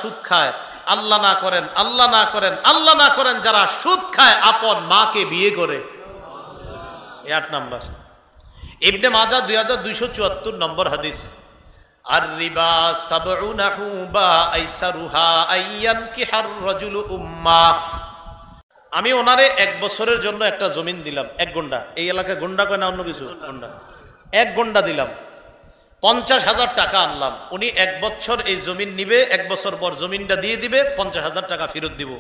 সুদ খায়, আল্লাহ না করেন, আল্লাহ না করেন, আল্লাহ না করেন যারা সুদ খায় আপন মাকে বিয়ে করে। 8 নাম্বার। ইবনে মাজাহ 2274 নম্বর হাদিস, আর রিবা সাবউনা হুবা আইসারুহা আইয়ানকিহার রাজুলু উম্মা। আমি ওনারে 1 বছরের জন্য একটা জমিন দিলাম, 1 গন্ডা, এই এলাকায় গন্ডা কয় না অন্য কিছু, গন্ডা, 1 গন্ডা দিলাম, 50,000 টাকা আনলাম। উনি 1 বছর এই জমিন নিবে, 1 বছর পর জমিনটা দিয়ে দিবে, 50,000 টাকা ফেরত দিব।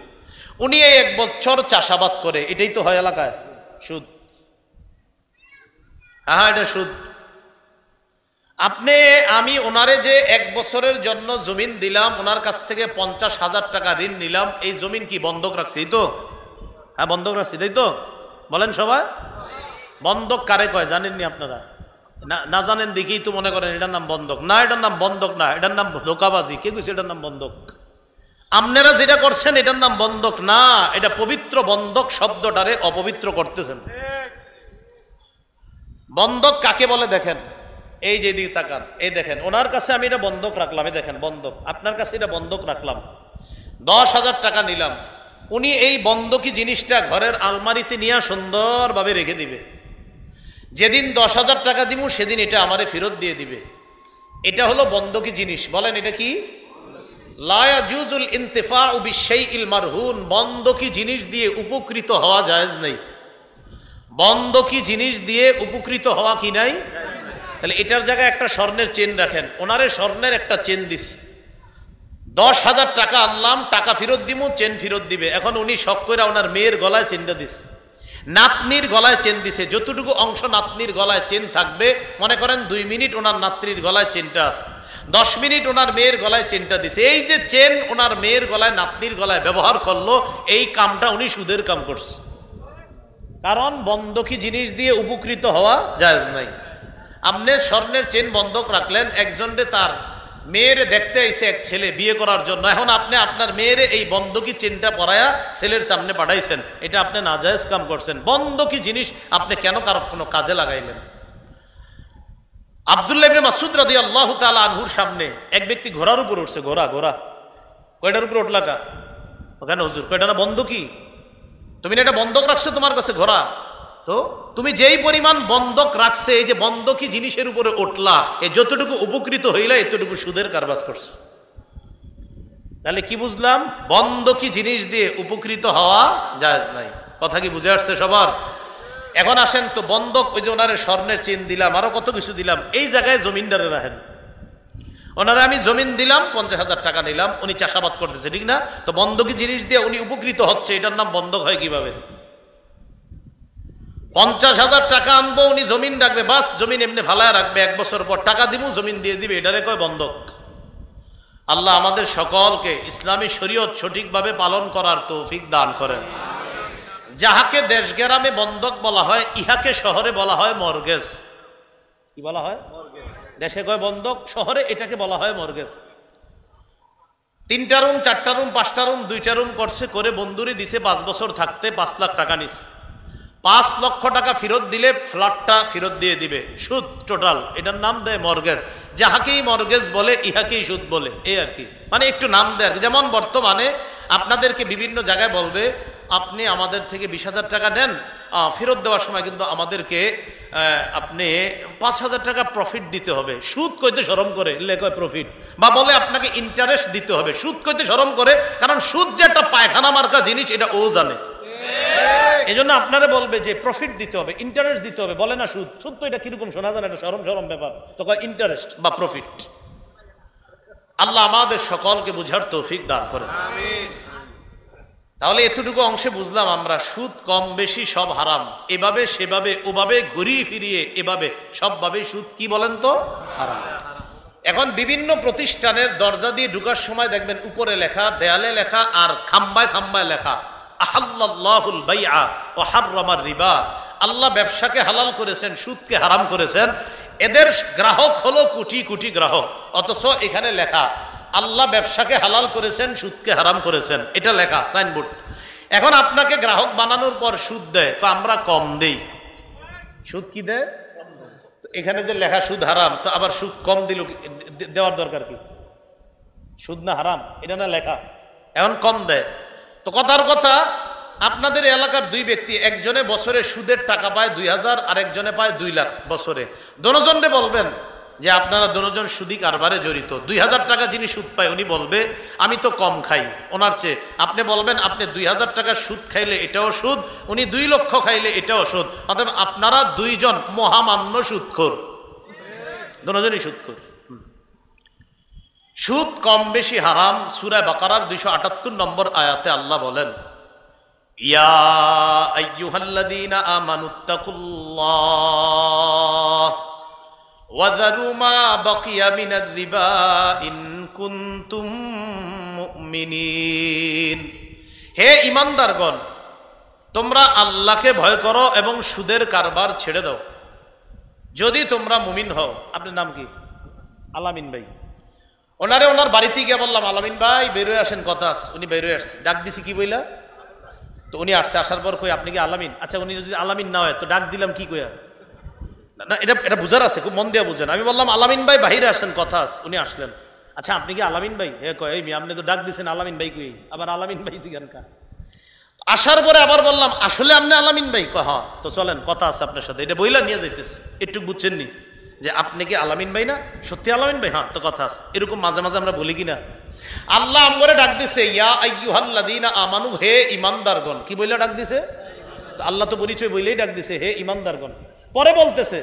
উনি এই 1 বছর চাষাবাদ করে, এটাই তো হয় এলাকায় সুদ। হ্যাঁ, এটা সুদ। আমি ওনারে যে 1 বছরের জন্য জমিন দিলাম, ওনার কাছ থেকে 50,000 টাকা ঋণ নিলাম, এই জমিন কি বন্ধক রাখছি তো? হ্যাঁ, বন্ধক রাখছি, তাই তো? বলেন সবাই। বন্ধক কারে কয় জানেননি আপনারা? না জানেন দেখেই তো মনে করেন এটার নাম বন্ধক। না, এটার নাম বন্ধক না, এটার নাম ধোকাবাজি। কে কইছে এটার নাম বন্ধক? আপনারা যেটা করছেন এটার নাম বন্ধক না, এটা পবিত্র বন্ধক শব্দটারে অপবিত্র করতেছেন। বন্ধক কাকে বলে দেখেন, এই যে দিকে তাকান, এই দেখেন ওনার কাছে আমি এটা বন্ধক রাখলাম, এই দেখেন বন্ধক, আপনার কাছে এটা বন্ধক রাখলাম, 10,000 টাকা নিলাম। উনি এই বন্ধকি জিনিসটা ঘরের আলমারিতে নিয়ে সুন্দরভাবে রেখে দিবে। যেদিন 10,000 টাকা দিব সেদিন এটা আমারে ফেরত দিয়ে দিবে। এটা হলো বন্ধকি জিনিস। বলেন এটা কি? লা ইয়াজুজুল ইনতিফাউ বিশাইইল মারহুন। বন্ধকি জিনিস দিয়ে উপকৃত হওয়া জায়েজ নেই। বন্ধকি জিনিস দিয়ে উপকৃত হওয়া কি নাই? তাহলে এটার জায়গায় একটা স্বর্ণের চেন রাখেন। ওনারে স্বর্ণের একটা চেন দিছি, 10,000 টাকা আনলাম, টাকা ফেরত দিব, চেন ফেরত দিবে। এখন উনি শখ করে ওনার মেয়ের গলায় চেনটা দিছে, নাতনির গলায় চেন দিছে। যতটুকু অংশ নাতনির গলায় চেন থাকবে, মনে করেন 2 মিনিট ওনার নাতনির গলায় চেনটা আছে, 10 মিনিট ওনার মেয়ের গলায় চেনটা দিছে। এই যে চেন ওনার মেয়ের গলায় নাতনির গলায় ব্যবহার করলো, এই কামটা উনি সুদের কাম করছে। কারণ বন্ধকি জিনিস দিয়ে উপকৃত হওয়া জায়েজ নাই। আপনি স্বর্ণের চেন বন্ধক রাখলেন, একজনরে তার মেয়েরে দেখতে আইছে এক ছেলে বিয়ে করার জন্য, এখন আপনি আপনার মেয়েরে এই বন্ধকি চেনটা পরায়া ছেলের সামনে পাঠাইছেন, এটা আপনি নাজায়েজ কাম করছেন। বন্ধকি জিনিস আপনি কেন কারো কোনো কাজে লাগাইলেন? আব্দুল্লাহ ইবনে মাসউদ রাদিয়াল্লাহু তাআলা আনহুর সামনে এক ব্যক্তি ঘোড়ার উপর উঠছে। ঘোড়া কয়টার উপর উঠলা কা? ওখানে হুজুর কয়টা না বন্ধকি, তুমি না এটা বন্ধক রাখছো তোমার কাছে ঘোড়া, তো তুমি যেই পরিমাণ বন্ধক রাখছে, এই যে বন্ধকি জিনিসের উপরে উঠলা, এই যতটুকু উপকৃত হইলা এতটুকু সুদের কারবাজ করছো। তাহলে কি বুঝলাম? বন্ধকি জিনিস দিয়ে উপকৃত হওয়া জায়েজ নাই। কথা কি বুঝে আসছে সবার? এখন আসেন তো, বন্ধক ওই যে ওনারে স্বর্ণের চেন দিলাম, আরো কত কিছু দিলাম, এই জায়গায় জমিনদারে রাখেন। ওনারা আমি জমিন দিলাম, 50,000 টাকা নিলাম, উনি চাষাবাদ করতেছে, ঠিক না? তো বন্ধকি জিনিস দিয়ে উনি উপকৃত হচ্ছে, এটার নাম বন্ধক হয় কিভাবে? 50,000 টাকা আনবো, উনি জমিন রাখবে, বাস জমিন এমনি ভালায় রাখবে, 1 বছর পর টাকা দিব, জমিন দিয়ে দিবে, এটারে কয় বন্ধক। আল্লাহ আমাদের সকলকে ইসলামী শরীয়ত সঠিকভাবে পালন করার তৌফিক দান করেন। যাহাকে দেশ গ্রামে বন্ধক বলা হয়, ইহাকে শহরে বলা হয় মর্গেজ। কি বলা হয়? দেশে কয় বন্ধক, শহরে এটাকে বলা হয় মর্গেজ। 3টা রুম, 4টা রুম, 5টা রুম, 2টা রুম করছে, করে বন্ধুরে দিছে, 5 বছর থাকতে 5 লাখ টাকা নিছে। 5 লক্ষ টাকা ফেরত দিলে ফ্ল্যাটটা ফেরত দিয়ে দিবে, সুদ টোটাল, এটার নাম দেয় মর্গেজ। যাহাকেই মর্গেজ বলে ইহাকেই সুদ বলে, এই আর কি, মানে একটু নাম দেয়। যেমন বর্তমানে আপনাদেরকে বিভিন্ন জায়গায় বলবে, আপনি আমাদের থেকে 20,000 টাকা নেন, ফেরত দেওয়ার সময় কিন্তু আমাদেরকে আপনি 5,000 টাকা প্রফিট দিতে হবে। সুদ কইতে শরম করে, লেখয় প্রফিট, বা বলে আপনাকে ইন্টারেস্ট দিতে হবে। সুদ কইতে শরম করে, কারণ সুদ যে একটা পায়খানা মার্কা জিনিস, এটা ও জানে। এই জন্য আপনারা বলবে যে প্রফিট দিতে হবে, ইন্টারেস্ট দিতে হবে, বলে না সুদ। সুদ তো এটা কিরকম শোনা যায় না, এটা শরম ব্যাপার, তো ইন্টারেস্ট বা প্রফিট। আল্লাহ আমাদের সকলকে বুঝার তৌফিক দান করেন। তাহলে এতটুকু অংশে বুঝলাম আমরা, সুদ কম বেশি সব হারাম। এভাবে সেভাবে ওভাবে ঘুরিয়ে ফিরিয়ে এভাবে সবভাবে সুদ কি বলেন তো হারাম। এখন বিভিন্ন প্রতিষ্ঠানের দরজা দিয়ে ঢুকার সময় দেখবেন উপরে লেখা, দেয়ালে লেখা, আর খাম্বায় খাম্বায় লেখা, আহাল্লাল্লাহুল বাইআ ওয়া হাররামার রিবা। আল্লাহ ব্যবসাকে হালাল করেছেন, সুদকে হারাম করেছেন। এদের গ্রাহক হলো কোটি কোটি গ্রাহক, অথচ এখানে লেখা আল্লাহ ব্যবসাকে হালাল করেছেন, সুদকে হারাম করেছেন, এটা লেখা সাইনবোর্ড। এখন আপনাকে গ্রাহক বানানোর পর সুদ দেয়, তো আমরা কম দেই। সুদ কি দেয়? এখানে যে লেখা সুদ হারাম, তো আবার সুদ কম দিল, দেওয়ার দরকার কি? সুদ না হারাম এটা না লেখা, এখন কম দেয়। তো কথার কথা, আপনাদের এলাকার দুই ব্যক্তি, একজনে বছরে সুদের টাকা পায় 2000, আর একজনে পায় 2 লাখ বছরে। দোনোজনে বলবেন যে আপনারা দোনোজন সুদি কারবারে জড়িত। 2000 টাকা যিনি সুদ পায় উনি বলবে আমি তো কম খাই ওনার চেয়ে। আপনি বলবেন আপনি 2000 টাকার সুদ খাইলে এটাও সুদ, উনি 2 লক্ষ খাইলে এটাও সুদ। অতএব আপনারা দুইজন মহামান্য সুদখোর, দোনোজনই সুদখোর। সুদ কম বেশি হারাম। সূরা বাকারার 278 নম্বর আয়াতে আল্লাহ বলেন, ইয়া আইয়ুহাল্লাযীনা আমানুত্তাকুল্লাহ ওয়া যারু মা বাকিয়া মিনার রিবা ইন কুনতুম মুমিনিন। হে ঈমানদারগণ, তোমরা আল্লাহকে ভয় করো এবং সুদের কারবার ছেড়ে দাও যদি তোমরা মুমিন হও। আপনার নাম কি? আলামিন ভাই। ওনারে ওনার বাড়িতে গিয়ে বললাম, আলামিন ভাই বেরোয় আসেন, কথা আছে। উনি বেরোয় আসছে, ডাক দিছি কি বইলা, তো উনি আসছে। আসার পর কই আপনি কি আলামিন? আচ্ছা, উনি যদি আলামিন না হয় তো ডাক দিলাম কি কইয়া? না, এটা বুঝার আছে, খুব মন দিয়ে বুঝেন। আমি বললাম আলামিন ভাই বাহিরে আসেন, কথা আছে। উনি আসলেন। আচ্ছা, আপনি কি আলামিন ভাই? হে কয়, এই আপনি তো ডাক দিছেন আলামিন ভাই, কই আবার আলামিন ভাই জিগানকা। আসার পরে আবার বললাম, আসলে আপনি আলামিন ভাই? কয় হ্যাঁ। তো চলেন, কথা আছে আপনার সাথে। এটা বইলা নিয়ে যাইতেছে। একটু বুঝছেন নি যে আপনি কি আলামিন ভাই না? সত্যি আলামিন ভাই? হ্যাঁ, তো কথা আছে। এরকম মাঝে মাঝে আমরা বলি কিনা? আল্লাহ আমরে ডাক দিছে, ইয়া আইয়ুহাল্লাযীনা আমানু, হে ঈমানদারগণ। কি বইলা ডাক দিছে? আল্লাহ তো পরিচয় বইলেই ডাক দিছে, হে ঈমানদারগণ। পরে বলতেছে,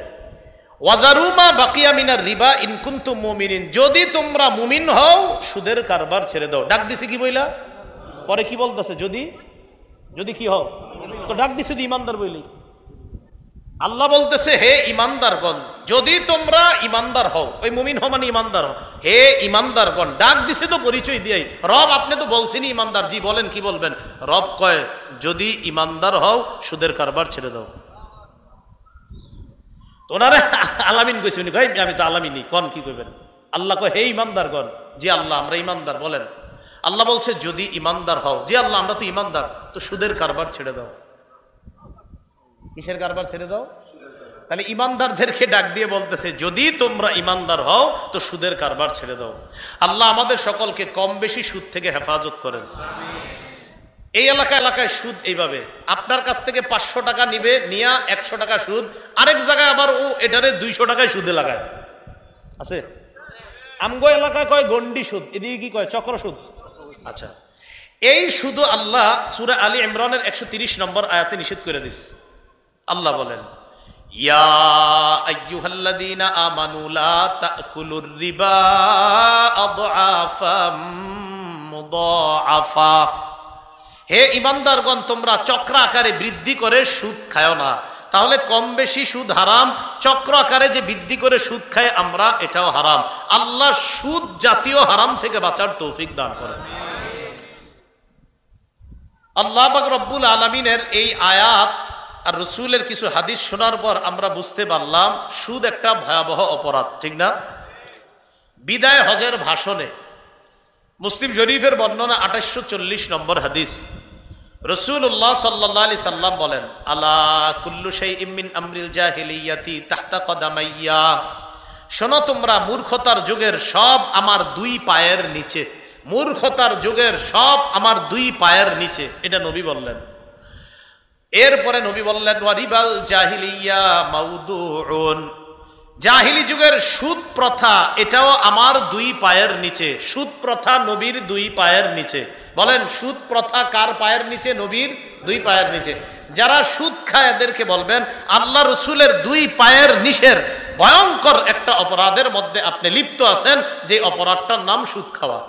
ওয়া যারু মা বাকিয়া মিনার রিবা ইন কুনতুম মুমিনিন, যদি তোমরা মুমিন হও সুদের কারবার ছেড়ে দাও। ডাক দিছে কি বইলা? পরে কি বলতেছে? যদি কি হও, তো ডাক দিছে ঈমানদার বইলেই। আল্লাহ বলতেছে, হে ঈমানদারগণ, যদি তোমরা ঈমানদার হও। ওই মুমিন হও মানে ঈমানদার হও। হে ঈমানদারগণ, ডাক দিছে তো পরিচয় দিয়াই। রব আপনি তো বলছেন ঈমানদার। জি বলেন, কি বলবেন? রব কয়, যদি ঈমানদার হও সুদের কারবার ছেড়ে দাও। তো ওনারে আলামিন কইছে, উনি কয় আমি তো আলামিনই, কোন কি কইবেন? আল্লাহ কয়, হে ঈমানদারগণ। জি আল্লাহ আমরা ঈমানদার, বলেন। আল্লাহ বলছে, যদি ঈমানদার হও। জি আল্লাহ আমরা তো ঈমানদার, তো সুদের কারবার ছেড়ে দাও। কিসের কারবার ছেড়ে দাও? তাহলে ঈমানদারদেরকে ডাক দিয়ে বলতেছে, যদি তোমরা ঈমানদার হও তো সুদের কারবার ছেড়ে দাও। আল্লাহ আমাদের সকলকে কম বেশি সুদ থেকে হেফাজত করেন। এই এলাকায় সুদ এইভাবে, আপনার কাছ থেকে 500 টাকা নিবে, নিয়া 100 টাকা সুদ। আরেক জায়গায় আবার ও এটারে 200 টাকায় সুদে লাগায়। আছে আমগো এলাকায় কয় গন্ডি সুদ, এদিকে কি কয়? চক্র সুদ। আচ্ছা, এই শুধু আল্লাহ সূরা আলী ইমরানের 130 নম্বর আয়াতে নিষেধ করে দিস। আল্লাহ বলেন, ইয়া আইয়ুহাল্লাযীনা আমানু লা তাকুলুর রিবা আদআফাম মুদাআফা। হে ঈমানদারগণ, তোমরা চক্র আকারে বৃদ্ধি করে সুদ খাও না। তাহলে কম বেশি সুদ হারাম, চক্র আকারে যে বৃদ্ধি করে সুদ খায় আমরা, এটাও হারাম। আল্লাহ সুদ জাতীয় হারাম থেকে বাঁচার তৌফিক দান করেন। আল্লাহ পাক রব্বুল আলামিনের এই আয়াত আর রসুলের কিছু হাদিস শোনার পর আমরা বুঝতে পারলাম সুদ একটা ভয়াবহ অপরাধ, ঠিক না? বিদায় হজের ভাষণে মুসলিম শরীফের বর্ণনা 2840 নম্বর হাদিস, রাসূলুল্লাহ সাল্লাল্লাহু আলাইহি সাল্লাম বলেন, আলা কুল্লু শাইইন মিন আমরিল জাহিলিয়াতি তাহতা কদামাইয়া। শোনো তোমরা, মূর্খতার যুগের সব আমার 2 পায়ের নিচে। মূর্খতার যুগের সব আমার 2 পায়ের নিচে, এটা নবী বললেন। এরপরে নবী বললেন, ওয়ারিবাল জাহিলিয়া মাউদুউন। জাহিলি যুগের সুদ প্রথা এটাও আমার 2 পায়ের নিচে। সুদ প্রথা নবীর 2 পায়ের নিচে। বলেন, সুদ প্রথা কার পায়ের নিচে? নবীর 2 পায়ের নিচে। যারা সুদ খায় এদেরকে বলবেন, আল্লাহ রসুলের 2 পায়ের নিচের ভয়ঙ্কর একটা অপরাধের মধ্যে আপনি লিপ্ত আছেন, যে অপরাধটার নাম সুদ খাওয়া।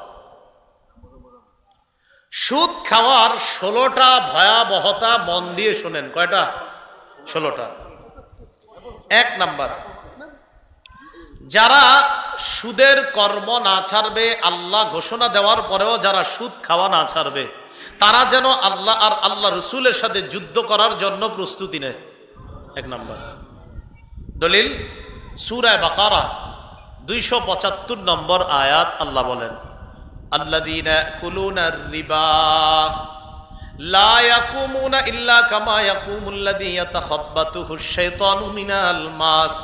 সুদ খাওয়ার 16টা ভয়াবহতা মন দিয়ে শোনেন। কয়টা? 16টা। 1 নাম্বার, যারা সুদের কর্ম না ছাড়বে, আল্লাহ ঘোষণা দেওয়ার পরেও যারা সুদ খাওয়া না ছাড়বে, তারা যেন আল্লাহ আর আল্লাহ রসুলের সাথে যুদ্ধ করার জন্য প্রস্তুতি নেয়। 1 নাম্বার দলিল, সূরা বাকারা 275 নম্বর আয়াত। আল্লাহ বলেন, আল্লাযীনা ইয়াকুলুনার রিবা লা ইয়াকুমুনা ইল্লা কামা ইয়াকুমুল্লাযী ইয়াতাখাব্বাতুহুশ শাইতানু মিনাল মাস।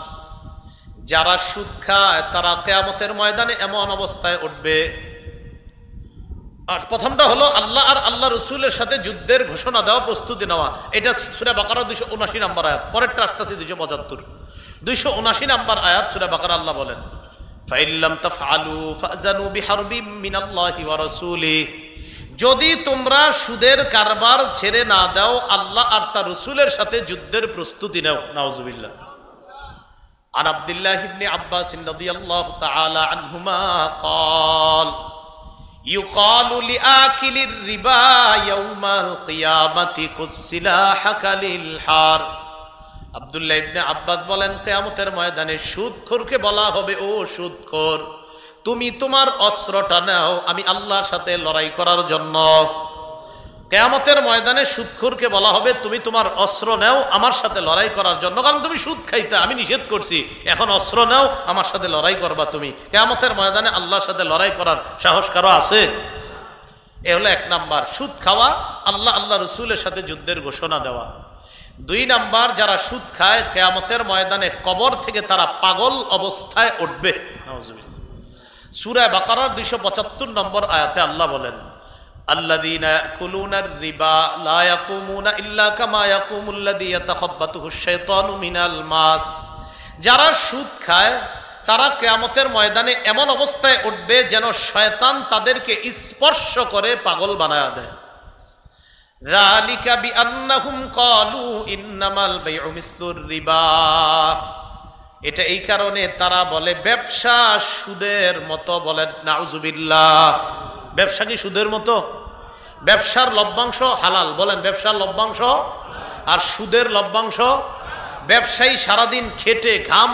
যারা সুদ খায় তারা কিয়ামতের ময়দানে এমন অবস্থায় উঠবে আর প্রথমটা হলো আল্লাহ আর আল্লাহ রসুলের সাথে যুদ্ধের ঘোষণা দেওয়া, প্রস্তুতি নেওয়া। এটা সূরা বাকারা 279 নম্বর আয়াত। পরেরটা আসতেছে 275। 279 নম্বর আয়াত সূরা বাকারা, আল্লাহ বলেন ফাইল্লাম তাফআলু ফাযানু বিহারবিম মিনাল্লাহি ওয়া রাসূলিহি, যদি তোমরা সুদের কারবার ছেড়ে না দাও, আল্লাহ আর তার রাসূলের সাথে যুদ্ধের প্রস্তুতি নাও। নাউজুবিল্লাহ। আন আব্দুল্লাহ ইবনে আব্বাস রাদিয়াল্লাহু তাআলা আনহুমা قال يقال لآكل الربا يوم القيامة خذ سلاحك للحار। আব্দুল্লাহ ইবনে আব্বাস বলেন, কিয়ামতের ময়দানে সুদখোরকে বলা হবে, ও সুদখোর, তুমি তোমার অস্ত্রটা নাও আমি আল্লাহর সাথে লড়াই করার জন্য। কিয়ামতের ময়দানে সুদখোরকে বলা হবে, তুমি তোমার অস্ত্র নাও আমার সাথে লড়াই করার জন্য, কারণ তুমি সুদ খাইতে আমি নিষেধ করছি, এখন অস্ত্র নাও আমার সাথে লড়াই করবা তুমি। কিয়ামতের ময়দানে আল্লাহর সাথে লড়াই করার সাহস কারো আছে? এ হলো এক নাম্বার, সুদ খাওয়া, আল্লাহ আল্লাহ রসুলের সাথে যুদ্ধের ঘোষণা দেওয়া। দুই নাম্বার, যারা সুদ খায় কিয়ামতের ময়দানে কবর থেকে তারা পাগল অবস্থায় উঠবে। সূরা বাকারার 275 নম্বর আয়াতে আল্লাহ বলেন, আল্লাযীনা ইয়াকুলুনার রিবা লা ইয়াকুমুনা ইল্লা কামা ইয়াকুমুল্লাযী ইয়াতাখাব্বাতুহুশ শাইতানু মিনাল মাস। যারা সুদ খায় তারা কিয়ামতের ময়দানে এমন অবস্থায় উঠবে যেন শয়তান তাদেরকে স্পর্শ করে পাগল বানায়া দেয়। যালিকা বিআন্নাহুম ক্বালু ইন্নামাল বাইউ মিসলুর রিবা, এটা এই কারণে তারা বলে ব্যবসা সুদের মতো। বলেন নাউজুবিল্লাহ। ব্যবসা কি সুদের মতো? ব্যবসার লভ্যাংশ হালাল, বলেন ব্যবসার লভ্যাংশ, আর সুদের লভ্যাংশ। ব্যবসায়ী সারাদিন খেটে ঘাম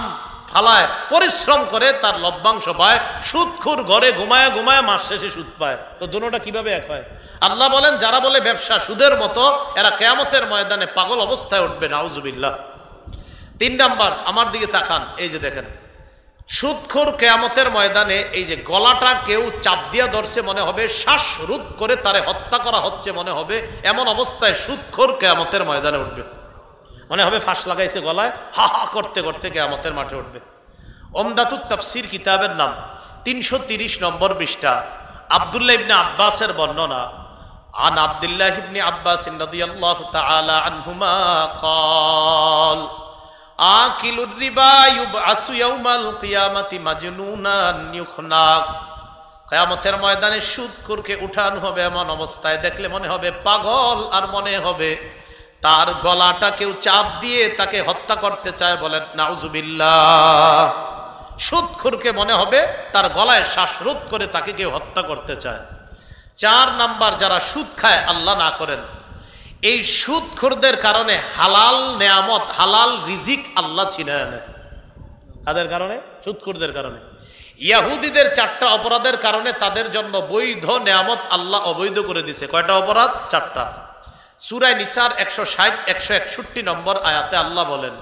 ফালায় পরিশ্রম করে তার লভ্যাংশ পায়, সুদখোর ঘরে ঘুমায় ঘুমায় মাস শেষে সুদ পায়। তো দুটোটা কিভাবে এক হয়? আল্লাহ বলেন, যারা বলে ব্যবসা সুদের মতো এরা কিয়ামতের ময়দানে পাগল অবস্থায় উঠবে। নাউজুবিল্লাহ। তিন নাম্বার, আমার দিকে তাকান, এই যে দেখেন সুদখোর কিয়ামতের ময়দানে এই যে গলাটা কেউ চাপ দিয়া ধরছে মনে হবে, শ্বাসরোধ করে তারে হত্যা করা হচ্ছে মনে হবে, এমন অবস্থায় সুদখোর কিয়ামতের ময়দানে উঠবে। মনে হবে ফাঁস লাগাইছে গলায়, হা হা করতে করতে কিয়ামতের মাঠে উঠবে। উমদাতুত তাফসীর কিতাবের নাম 330 নম্বর পৃষ্ঠা, আব্দুল্লাহ ইবনে আব্বাসের বর্ণনা। আন আব্দুল্লাহ ইবনে আব্বাস রাদিয়াল্লাহু তাআলা আনহুমা قال আকিলুর রিবা ইউবআসু ইয়াউমাল কিয়ামাতি মাজনুনান ইউখনাক। কিয়ামতের ময়দানে সুদখোরকে উঠানো হবে এমন অবস্থায় দেখলে মনে হবে পাগল, আর মনে হবে তার গলাটা কেউ চাপ দিয়ে তাকে হত্যা করতে চায়। বলেন নাউজুবিল্লাহ। সুদখোরকে মনে হবে তার গলায় শ্বাসরোধ করে তাকে কেউ হত্যা করতে চায়। চার নাম্বার, যারা সুদ খায় আল্লাহ না করেন, এই সুদখোরদের কারণে হালাল নেয়ামত, হালাল রিজিক আল্লাহ ছিনিয়ে নেয়। তাদের কারণে, সুদখোরদের কারণে। ইহুদিদের 4টা অপরাধের কারণে তাদের জন্য বৈধ নেয়ামত আল্লাহ অবৈধ করে দিয়েছে। কয়টা অপরাধ? 4টা। সূরা নিসার 160-161 নম্বর আয়াতে আল্লাহ বলেন,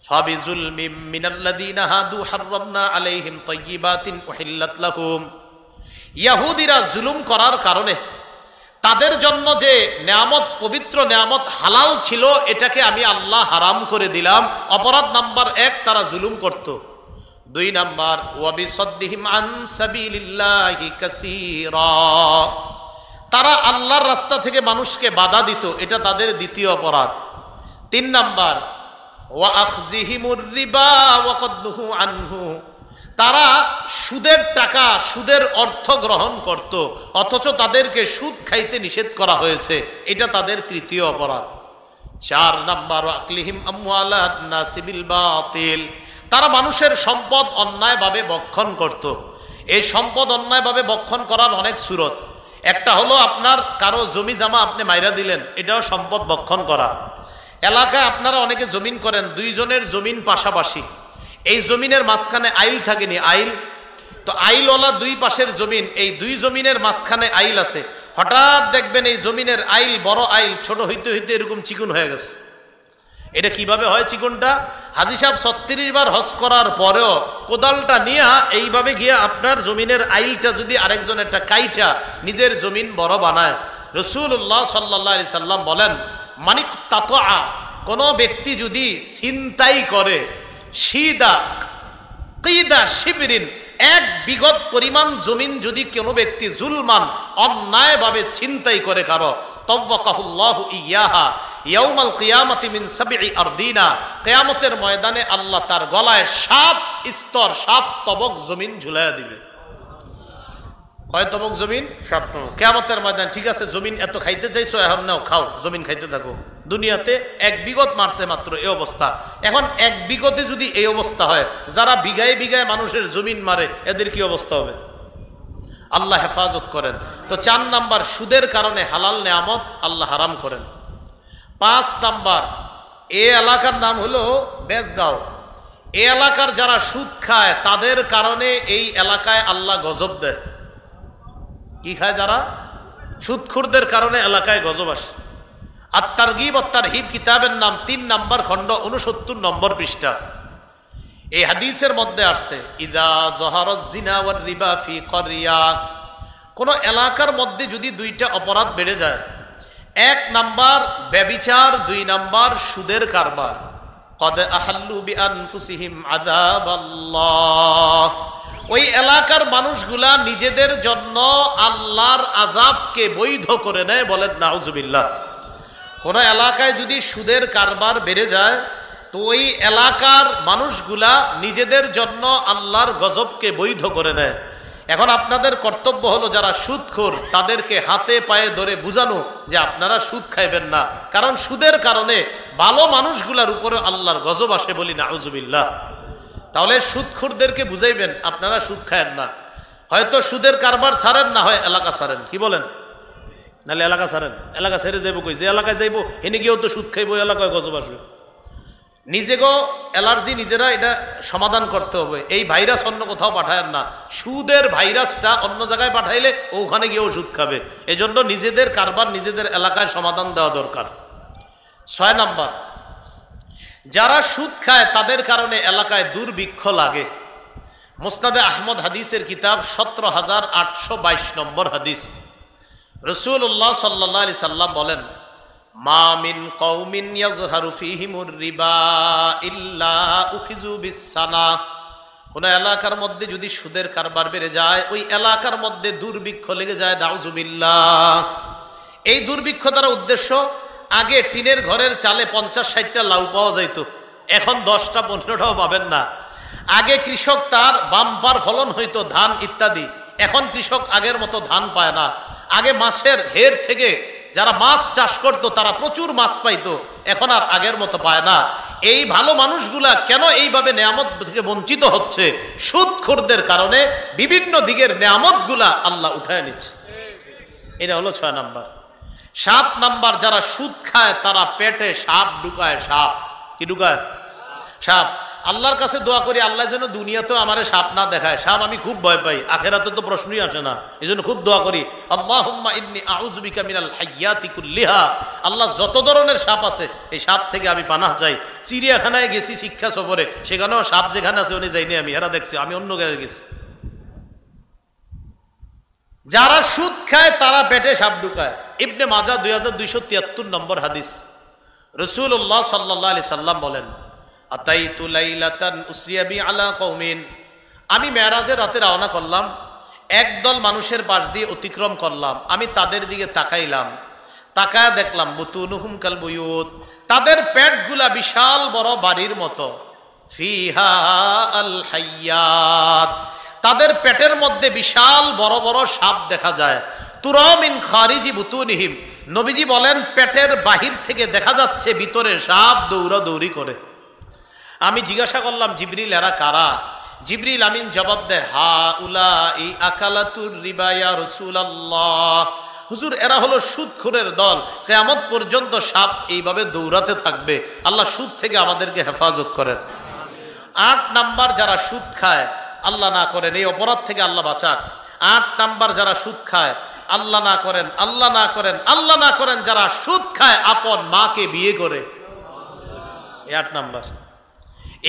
ফাবিজুলমিম মিনাল্লাযীনা হাদু হাররামনা আলাইহিম তাইয়্যিবাতিন উহিল্লাত লাহুম। ইহুদিরা জুলুম করার কারণে তাদের জন্য যে নেয়ামত, পবিত্র নেয়ামত হালাল ছিল, এটাকে আমি আল্লাহ হারাম করে দিলাম। অপরাধ নাম্বার 1, তারা জুলুম করত। 2 নাম্বার, ওয়া বিসাদ্দিহিম আন সাবিলিল্লাহি কাসীরা, তারা আল্লাহর রাস্তা থেকে মানুষকে বাধা দিত, এটা তাদের দ্বিতীয় অপরাধ। 3 নাম্বার, ওয়া আখযিহিমুর রিবা ওয়া ক্বাদ নুহু আনহু, তারা সুদের টাকা, সুদের অর্থ গ্রহণ করত, অথচ তাদেরকে সুদ খাইতে নিষেধ করা হয়েছে, এটা তাদের তৃতীয় অপরাধ। 4 নাম্বার, আকলিহিম আমওয়ালান নাসি বিল বাতিল, তারা মানুষের সম্পদ অন্যায়ভাবে ভক্ষণ করত। এই সম্পদ অন্যায়ভাবে ভক্ষণ করার অনেক সূরত। একটা হলো আপনার কারো জমি জামা আপনি মাইরা দিলেন, এটাও সম্পদ ভক্ষণ করা। এলাকায় আপনারা অনেকে জমিন করেন, 2 জনের জমিন পাশাপাশি, এই জমিনের মাঝখানে আইল থাকেনি, আইল তো আইলওয়ালা 2 পাশের জমিন, এই 2 জমিনের মাঝখানে আইল আছে। হঠাৎ দেখবেন এই জমিনের আইল, বড় আইল ছোট হইতে হইতে এরকম চিকন হয়ে গেছে। এটা কিভাবে হয় চিকনটা? হাজী সাহেব 36 বার হজ করার পরেও কোদালটা নিয়ে এইভাবে গিয়ে আপনার জমিনের আইলটা যদি আরেকজনেরটা কাইটা নিজের জমিন বড় বানায়। রাসূলুল্লাহ সাল্লাল্লাহু আলাইহি সাল্লাম বলেন, মানিক তাতআ, কোন ব্যক্তি যদি ছিনতাই করে, শিদা কিদা শিবরিন, এক বিগত পরিমাণ জমিন যদি কোনো ব্যক্তি জুলমান অন্যায়ভাবে ছিনতাই করে কারো, তাওয়াক্কাহুল্লাহু ইয়াহা ইয়াউমাল কিয়ামাতি মিন সাবঈ আরদিনা, কিয়ামতের ময়দানে আল্লাহ তার গলায় 7 স্তর 7 তবক জমিন ঝুলাইয়া দিবে। কয় তবক জমিন? 7 তবক। কিয়ামতের ময়দান, ঠিক আছে জমিন এত খাইতে চাইছো, এখন নাও খাও, জমিন খাইতে থাকো। দুনিয়াতে 1 বিগত মারছে মাত্র, এই অবস্থা। এখন 1 বিগতে যদি এই অবস্থা হয়, যারা বিঘায় বিঘায় মানুষের জমিন মারে এদের কি অবস্থা হবে? আল্লাহ হেফাজত করেন। তো 4 নাম্বার, সুদের কারণে হালাল নেয়ামত আল্লাহ হারাম করেন। 5 নাম্বার, এই এলাকার নাম হলো বেজগাঁও। এই এলাকার যারা সুদ খায় তাদের কারণে এই এলাকায় আল্লাহ গজব দেয়। কি খায়? যারা সুদখোরদের কারণে এলাকায় গজব আসে। আর তারগিব ও তারহিব কিতাবের নাম 3 নম্বর খণ্ড 69 নম্বর পৃষ্ঠা। এই হাদিসের মধ্যে আসছে, ইদা যহারাজ জিনা ওয়ার রিবা ফি ক্বরিয়া, কোন এলাকার মধ্যে যদি 2টা অপরাধ বেড়ে যায়, 1 নাম্বার ব্যভিচার, 2 নাম্বার সুদের কারবার, কদ আহাল্লু বিআনফুসিহিম আযাবাল্লাহ, ওই এলাকার মানুষগুলা নিজেদের জন্য আল্লাহর আযাবকে বৈধ করে নেয়। বলেন নাউজুবিল্লাহ। কোন এলাকায় যদি সুদের কারবার বেড়ে যায়, তো ওই এলাকার মানুষগুলা নিজেদের জন্য আল্লাহর গজবকে বৈধ করে নেয়। এখন আপনাদের কর্তব্য হলো যারা সুদখোর তাদেরকে হাতে পায়ে ধরে বুঝানো যে আপনারা সুদ খাইবেন না, কারণ সুদের কারণে ভালো মানুষগুলার উপরে আল্লাহর গজব আসে। বলি নাউজুবিল্লাহ। তাহলে সুদখোরদেরকে বুঝাইবেন আপনারা সুদ খায়েন না। হয়তো সুদের কারবার ছাড়েন, না হয় এলাকা ছাড়েন। কি বলেন? নাহলে এলাকা ছাড়েন। এলাকা ছেড়ে যাইব কই? যে এলাকায় যাইব এনে গিয়েও তো সুদ খাইব, এলাকায় গজব আসবে। নিজেকেও অ্যালার্জি নিজেরা এটা সমাধান করতে হবে। এই ভাইরাস অন্য কোথাও পাঠায়েন না। সুদের ভাইরাসটা অন্য জায়গায় পাঠাইলে ওখানে গিয়েও সুদ খাবে। এজন্য নিজেদের কারবার নিজেদের এলাকায় সমাধান দেওয়া দরকার। 6 নাম্বার, যারা সুদ খায় তাদের কারণে এলাকায় দুর্ভিক্ষ লাগে। মুসনাদে আহমদ হাদিসের কিতাব 17822 নম্বর হাদিস। রাসূলুল্লাহ সাল্লাল্লাহু আলাইহি সাল্লাম বলেন, মা মিন কওমিন ইয়াযহারু ফীহিমুর রিবা ইল্লা উখিযু বিসসানা, কোন এলাকার মধ্যে যদি সুদের কারবার বেড়ে যায়, ওই এলাকার মধ্যে দুর্ভিক্ষ লেগে যায়। নাউজুবিল্লাহ। এই দুর্ভিক্ষ দ্বারা উদ্দেশ্য, আগে টিনের ঘরের চালে 50-60টা লাউ পাওয়া যাইত, এখন 10টা-15টাও পাবেন না। আগে কৃষক তার বাম্পার ফলন হইতো, ধান ইত্যাদি, এখন কৃষক আগের মতো ধান পায় না। আগে মাছের ঘের থেকে যারা মাছ চাষ করতো তারা প্রচুর মাছ পাইতো, এখন আর আগের মতো পায় না। এই ভালো মানুষগুলা কেন এইভাবে নেয়ামত থেকে বঞ্চিত হচ্ছে? সুদখোরদের কারণে বিভিন্ন দিকের নেয়ামতগুলা আল্লাহ উঠায় নিচ্ছে। এটা হলো 6 নাম্বার। 7 নাম্বার, যারা সুদ খায় তারা পেটে সাপ ঢুকায়। সাপ কি ঢুকায়? সাপ। আল্লাহর কাছে দোয়া করি আল্লাহ যেন দুনিয়াতেও আমারে সাপ না দেখায়। সাপ আমি খুব ভয় পাই, আখিরাতে তো প্রশ্নই আসে না। এই জন্য খুব দোয়া করি, আল্লাহুম্মা ইন্নী আউযু বিকা মিনাল হাইয়াতি কুল্লিহা, আল্লাহ যত ধরনের সাপ আছে এই সাপ থেকে আমি পানাহ চাই। চিড়িয়াখানায় গেছি শিক্ষা সফরে, সেখানেও সাপ যেখানে আছে উনি যাইনি, আমি এরা দেখছি, আমি অন্য জায়গায় গেছি। যারা সুদ খায় তারা পেটে সাপ ঢুকায়। ইবনে মাজাহ 2273 নম্বর হাদিস। রাসূলুল্লাহ সাল্লাল্লাহু আলাইহি সাল্লাম বলেন, আতাইতু লাইলাতান উসরিয়া বি আলা কওমিন, আমি মেরাজের রাতে রওনা করলাম, একদল মানুষের পাশ দিয়ে অতিক্রম করলাম। আমি তাদের দিকে তাকাইলাম, তাকায় দেখলাম বুতুনুহুম কাল বুয়ুত, তাদের পেটগুলা বিশাল বড় বাড়ির মতো। ফিহা আল হাইয়াত, তাদের পেটের মধ্যে বিশাল বড় বড় সাপ দেখা যায়। তুরা মিন খারিজি বুতুনিহিম, নবীজি বলেন পেটের বাহির থেকে দেখা যাচ্ছে ভিতরে সাপ দৌড়াদৌড়ি করে। আমি জিজ্ঞাসা করলাম, জিবরিল এরা কারা? জিবরিল আমিন জবাব দেয়, হা উলাই আকালাতুর রিবা ইয়া রাসূলুল্লাহ, হুজুর এরা হলো সুদখোরের দল, কিয়ামত পর্যন্ত সাপ এইভাবে দৌড়াতে থাকবে। আল্লাহ সুদ থেকে আমাদেরকে হেফাজত করেন। 8 নাম্বার, যারা সুদ খায় আল্লাহ না করেন, এই অপরাধ থেকে আল্লাহ বাঁচাক। 8 নাম্বার, যারা সুদ খায় আল্লাহ না করেন, আল্লাহ না করেন, আল্লাহ না করেন, যারা সুদ খায় আপন মাকে বিয়ে করে। 8 নাম্বার।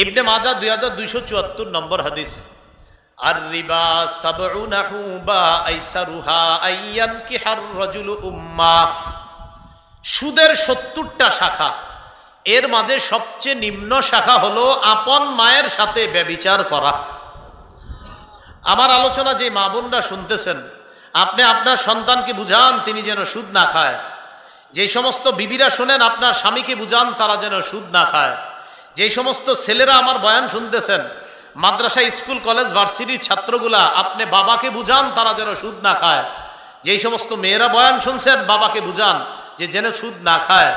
ইবনে মাজাহ 2274 নম্বর হাদিস। আর রিবা সাবউনা হুবা আইসারুহা আইয়ান কিহার রাজুলু উম্মা, সুদের 70টা শাখা, এর মাঝে সবচেয়ে নিম্ন শাখা হলো আপন মায়ের সাথে ব্যভিচার করা। আমার আলোচনা যে মা বোনরা শুনতেছেন, আপনি আপনার সন্তানকে বুঝান তিনি যেন সুদ না খায়। যে সমস্ত বিবিরা শোনেন, আপনার স্বামীকে বুঝান তারা যেন সুদ না খায়। যে সমস্ত ছেলেরা আমার বয়ান শুনতেছেন, মাদ্রাসা, স্কুল, কলেজ, ভার্সিটির ছাত্রগুলা, আপনি বাবাকে বুঝান তারা যেন সুদ না খায়। যেই সমস্ত মেয়েরা বয়ান শুনছেন, বাবাকে বুঝান যে যেন সুদ না খায়।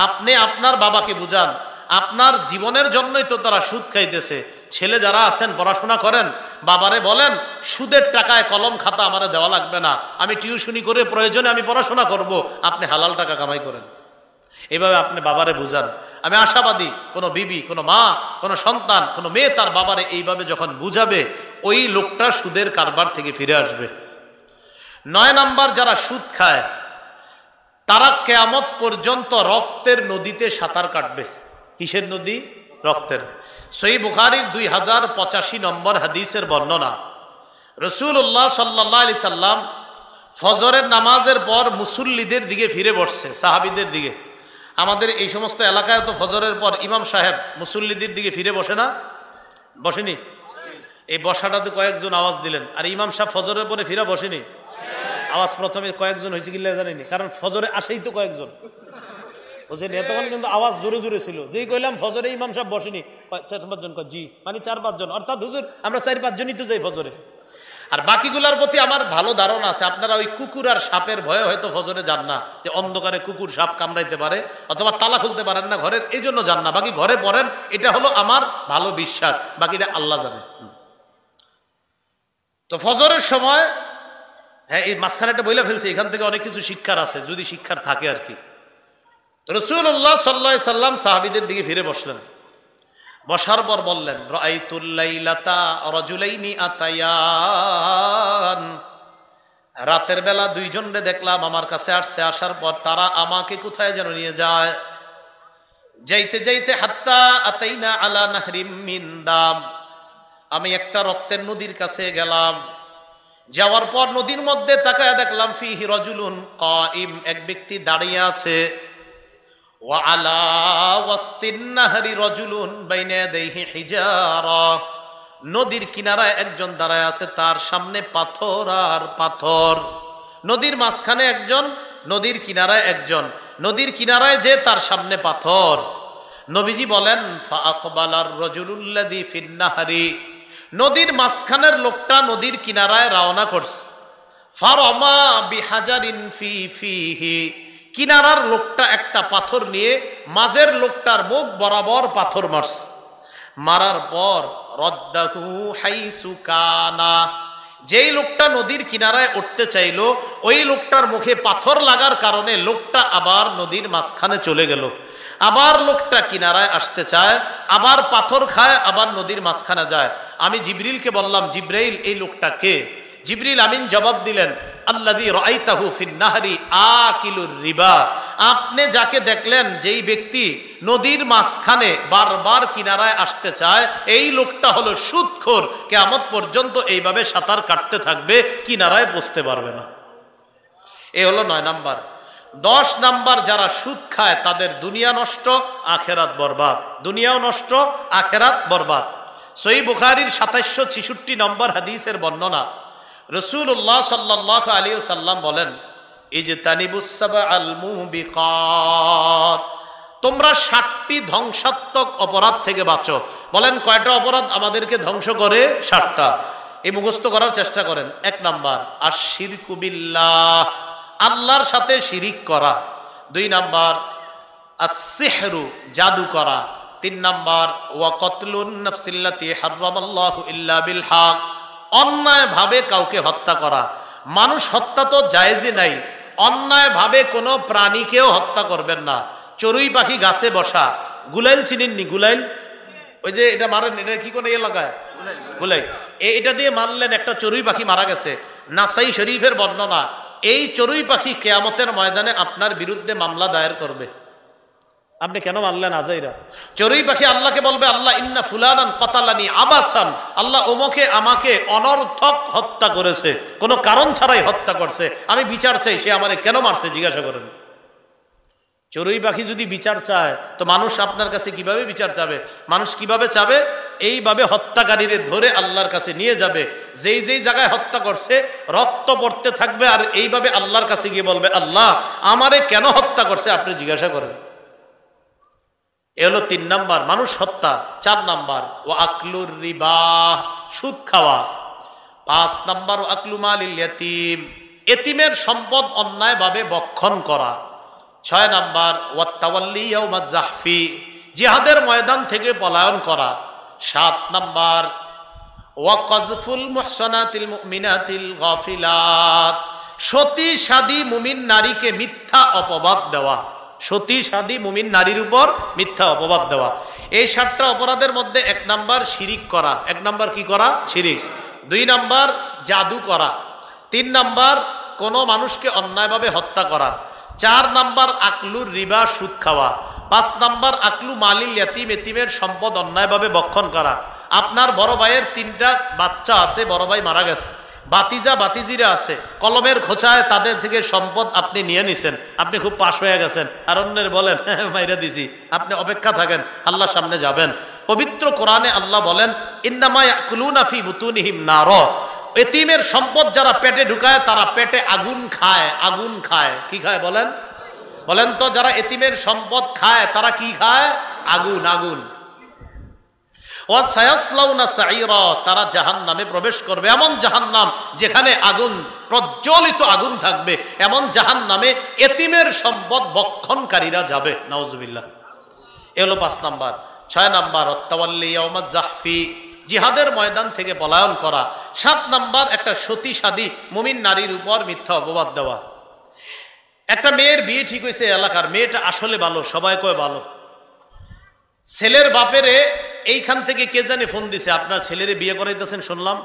আপনি আপনার বাবাকে বুঝান, আপনার জীবনের জন্যই তো তারা সুদ খাইতেছে। ছেলে যারা আছেন, পড়াশোনা করেন, বাবারে বলেন সুদের টাকায় কলম খাতা আমারে দেওয়া লাগবে না, আমি টিউশনি করে প্রয়োজনে আমি পড়াশোনা করব, আপনি হালাল টাকা কামাই করেন। এভাবে আপনি বাবারে বুঝান। আমি আশাবাদী কোনো বিবি, কোনো মা, কোনো সন্তান, কোনো মেয়ে তার বাবারে এইভাবে যখন বুঝাবে, ওই লোকটা সুদের কারবার থেকে ফিরে আসবে। 9 নাম্বার, যারা সুদ খায় তারা কিয়ামত পর্যন্ত রক্তের নদীতে সাঁতার কাটবে। কিসের নদী? রক্তের। সহিহ বুখারীর 2085 নম্বর হাদিসের বর্ণনা। রাসূলুল্লাহ সাল্লাল্লাহু আলাইহি সাল্লাম ফজরের নামাজের পর মুসল্লিদের দিকে ফিরে বসছে, সাহাবীদের দিকে। আমাদের এই সমস্ত এলাকায় তো ফজরের পর ইমাম সাহেব মুসল্লিদের দিকে ফিরে বসে না? বসেনি? এই বসাটাতে কয়েকজন আওয়াজ দিলেন, আর ইমাম সাহেব ফজরের পরে ফিরে বসেনি। আওয়াজ প্রথমে কয়েকজন হয়েছে কিনা জানিনি, কারণ ফজরে আসেই তো কয়েকজন, বুঝলেন? এতক্ষণ কিন্তু আওয়াজ জোরে জোরে ছিল। যেই কইলাম ফজরে ইমাম সাহেব বসেনি, 4-5 জন জি, মানে 4-5 জন, অর্থাৎ হুজুর আমরা 4-5 জনই তো যাই ফজরে। আর বাকিগুলার প্রতি আমার ভালো ধারণা আছে, আপনারা ওই কুকুর আর সাপের ভয়ে হয়তো ফজরে যান না, যে অন্ধকারে কুকুর সাপ কামড়াইতে পারে, অথবা তালা খুলতে পারেন না ঘরের, এই জন্য যান না। বাকি ঘরে পড়েন, এটা হলো আমার ভালো বিশ্বাস, বাকিটা আল্লাহ জানে। তো ফজরের সময়, হ্যাঁ, এই মাঝখানেটা বইলা ফেলছি, এখান থেকে অনেক কিছু শিক্ষার আছে, যদি শিক্ষার থাকে আর কি। রাসূলুল্লাহ সাল্লাল্লাহু আলাইহি সাল্লাম সাহাবীদের দিকে ফিরে বসলেন। বসার পর বললেন, রাআইতুল লাইলাতা রাজুলাইনি আতায়ান, রাতের বেলা 2 জনরে দেখলাম আমার কাছে আসছে। আসার পর তারা আমাকে কোথায় যেন নিয়ে যায়। যাইতে যাইতে হাত্তা আতাইনা আলা নাহরিম মিন দাম, আমি একটা রক্তের নদীর কাছে গেলাম। যাওয়ার পর নদীর মধ্যে তাকায় দেখলাম ফিহি রাজুলুন কাইম, এক ব্যক্তি দাঁড়িয়ে আছে। ওয়া আলা ওয়াসতিন নাহরি রাজুলুন বাইনা ইয়াদাইহি হিজারা, নদীর কিনারায় একজন দাঁড়ায় আছে, তার সামনে পাথর আর পাথর। নদীর মাঝখানে একজন, নদীর কিনারায় একজন, নদীর কিনারায় যে তার সামনে পাথর। নবীজি বলেন, ফা আকবালার রাজুলুল্লাযী ফিন নাহরি, নদীর মাঝখানের লোকটা নদীর কিনারায় রওনা করছে। ফারমা বিহাজারিন ফিহি, কিনারার লোকটা একটা পাথর নিয়ে মাঝের লোকটার মুখ বরাবর পাথর মারছে। মারার পর রদ্দাহু হাইসু কানা, যেই লোকটা নদীর কিনারায় উঠতে চাইলো, ওই লোকটার মুখে পাথর লাগার কারণে লোকটা আবার নদীর মাঝখানে চলে গেল। আবার লোকটা কিনারায় আসতে চায়, আবার পাথর খায়, আবার নদীর মাঝখানে যায়। আমি জিবরিলকে বললাম, জিব্রাইল এই লোকটা কে? জিবরিল আমিন জবাব দিলেন, আল্লাযী রাআইতাহু ফিন নাহরি আকিলুর রিবা, আপনি যাকে দেখলেন, যেই ব্যক্তি নদীর মাঝখানে বারবার কিনারায় আসতে চায়, এই লোকটা হলো সুদখোর। কিয়ামত পর্যন্ত এইভাবে সাঁতার কাটতে থাকবে, কিনারায় পৌঁছতে পারবে না। এই হলো 9 নাম্বার। 10 নাম্বার, যারা সুদ খায় তাদের দুনিয়া নষ্ট, আখেরাত বরবাদ। দুনিয়াও নষ্ট, আখেরাত বরবাদ। সহিহ বুখারীর 2766 নম্বর হাদিসের বর্ণনা। রাসূলুল্লাহ সাল্লাল্লাহু আলাইহি ওয়াসাল্লাম বলেন, ইজতানিবুস সাবআল মুবিকাত, তোমরা 7টি ধ্বংসাত্মক অপরাধ থেকে বাঁচো। বলেন কয়টা অপরাধ আমাদেরকে ধ্বংস করে? 7টা। এই মুখস্থ করার চেষ্টা করেন। 1 নাম্বার আশ-শিরকু বিল্লাহ, আল্লাহর সাথে শিরিক করা। 2 নাম্বার আস-সিহরু, জাদু করা। 3 নাম্বার ওয়া কতলুন নাফসিল্লাতী হারামাল্লাহু ইল্লা বিল হক, অন্যায় ভাবে কাউকে হত্যা করা। মানুষ হত্যা তো জায়েজই নাই, অন্যায় ভাবে কোনো প্রাণীকেও হত্যা করবেন না। চড়ুই পাখি গাছে বসা, গুলাইল চিনেননি? গুলাইল, ওই যে এটা মারেন, এটা কি করে লাগায়? গুলাইল। এটা দিয়ে মারলেন, একটা চড়ুই পাখি মারা গেছে। নাসাই শরীফের বর্ণনা, এই চড়ুই পাখি কিয়ামতের ময়দানে আপনার বিরুদ্ধে মামলা দায়ের করবে। আপনি কেন মারলেন আজাইরা? চড়ুই পাখি আল্লাহকে বলবে, আল্লাহ ইন্না ফুলানান কাতালানি আবাসান, আল্লাহ ওমকে আমাকে অনর্থক হত্যা করেছে, কোনো কারণ ছাড়াই হত্যা করছে, আমি বিচার চাই, সে আমারে কেন মারছে জিজ্ঞাসা করেন। চড়ুই পাখি যদি বিচার চায় তো মানুষ আপনার কাছে কিভাবে বিচার চাবে? মানুষ কিভাবে চাবে? এইভাবে হত্যাকারীরে ধরে আল্লাহর কাছে নিয়ে যাবে, যেই যেই জায়গায় হত্যা করছে রক্ত পড়তে থাকবে, আর এইভাবে আল্লাহর কাছে গিয়ে বলবে, আল্লাহ আমারে কেন হত্যা করছে আপনি জিজ্ঞাসা করেন। এ হলো 3 নাম্বার মানুষ হত্যা। 4 নাম্বার ও আকলুর রিবা, সুদ খাওয়া। 5 নাম্বার ও আকলু মালিল ইয়াতিম, এতিমের সম্পদ অন্যায়ভাবে ভক্ষণ করা। 6 নাম্বার ওয়াত্তাওয়াল্লি ইয়াউমাজ জাহফি, জিহাদের ময়দান থেকে পলায়ন করা। 7 নাম্বার ওয়াকযফুল মুহসানাতিল মুমিনাতিল গাফিলাত, সতী সাদী মুমিন নারীকে মিথ্যা অপবাদ দেওয়া। সতী সাদী মুমিন নারীর উপর মিথ্যা অপবাদ দেওয়া। এই 7টা অপরাধের মধ্যে 1 নাম্বার শিরিক করা। 1 নাম্বার কি করা? শিরিক। 2 নাম্বার জাদু করা। 3 নাম্বার কোন মানুষকে অন্যায়ভাবে হত্যা করা। 4 নাম্বার আকলুর রিবা, সুদ খাওয়া। 5 নাম্বার আকলু মালিল ইয়াতিম, এতিমের সম্পদ অন্যায়ভাবে ভক্ষণ করা। আপনার বড় ভাইয়ের 3টা বাচ্চা আছে, বড় ভাই মারা গেছে, বাতিজা বাতিজিরা আছে, কলমের খোঁচায় তাদের থেকে সম্পদ আপনি নিয়ে নিছেন, আপনি খুব পাশ হয়ে গেছেন, আর অন্যের বলেন মাইরা দিছি, আপনি অপেক্ষা থাকেন, আল্লাহ সামনে যাবেন। পবিত্র কোরআনে আল্লাহ বলেন, ইন্নামা ইয়াকুলুনা ফি বুতুনিহিম নার, এতিমের সম্পদ যারা পেটে ঢুকায় তারা পেটে আগুন খায়। আগুন খায়, কি খায় বলেন? বলেন তো, যারা এতিমের সম্পদ খায় তারা কি খায়? আগুন। আগুন। ওয়াসায়াসলাউনা সাইরা, তারা জাহান্নামে প্রবেশ করবে, এমন জাহান্নাম যেখানে আগুন, প্রজ্বলিত আগুন থাকবে, এমন জাহান্নামে এতিমের সম্পদ ভক্ষণকারীরা যাবে। নাউজুবিল্লাহ। এ হলো 5 নাম্বার। 6 নাম্বার ওয়াত্তাওয়াল্লি ইয়াউমাজ জাহফি, জিহাদের ময়দান থেকে পলায়ন করা। 7 নাম্বার একটা সতী সাদী মুমিন নারীর উপর মিথ্যা অপবাদ দেওয়া। একটা মেয়ের বিয়ে ঠিক হয়েছে এলাকার, মেয়েটা আসলে ভালো, সবাই কয় ভালো। ছেলের বাপেরে এইখান থেকে কে জানে ফোন দিছে, আপনার ছেলেরে বিয়ে করাইতেছেন শুনলাম,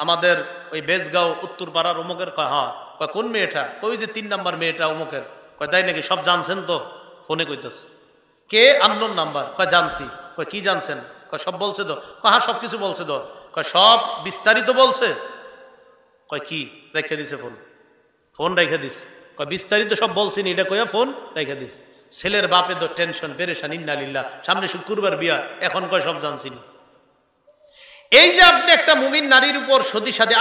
আমাদের ওই বেজগাঁও উত্তরপাড়ার অমুকের। কয় হ্যাঁ। কয় কোন মেয়েটা? কই যে 3 নাম্বার মেয়েটা অমুকের। কয় তাই নাকি? সব জানছেন তো? ফোনে কইতেছে। কে? Unknown number. কয় জানছি। কয় কি জানছেন? কয় সব বলছে তো। কয় হ্যাঁ সবকিছু বলছে তো। কয় সব বিস্তারিত বলছে? কয় কি? রেখে দিছে ফোন। ফোন রেখে দিছে। কয় বিস্তারিত সব বলছিনি, এটা কইয়া ফোন রেখে দিছে। ছেলের বাপে তো টেনশন, পেরেশান, ইন্নালিল্লাহ, সামনে শুক্রবার বিয়া, এখন কয় সব জানছিনি। এই যে আপনি একটা মুমিন নারীর উপর সতী সাদী,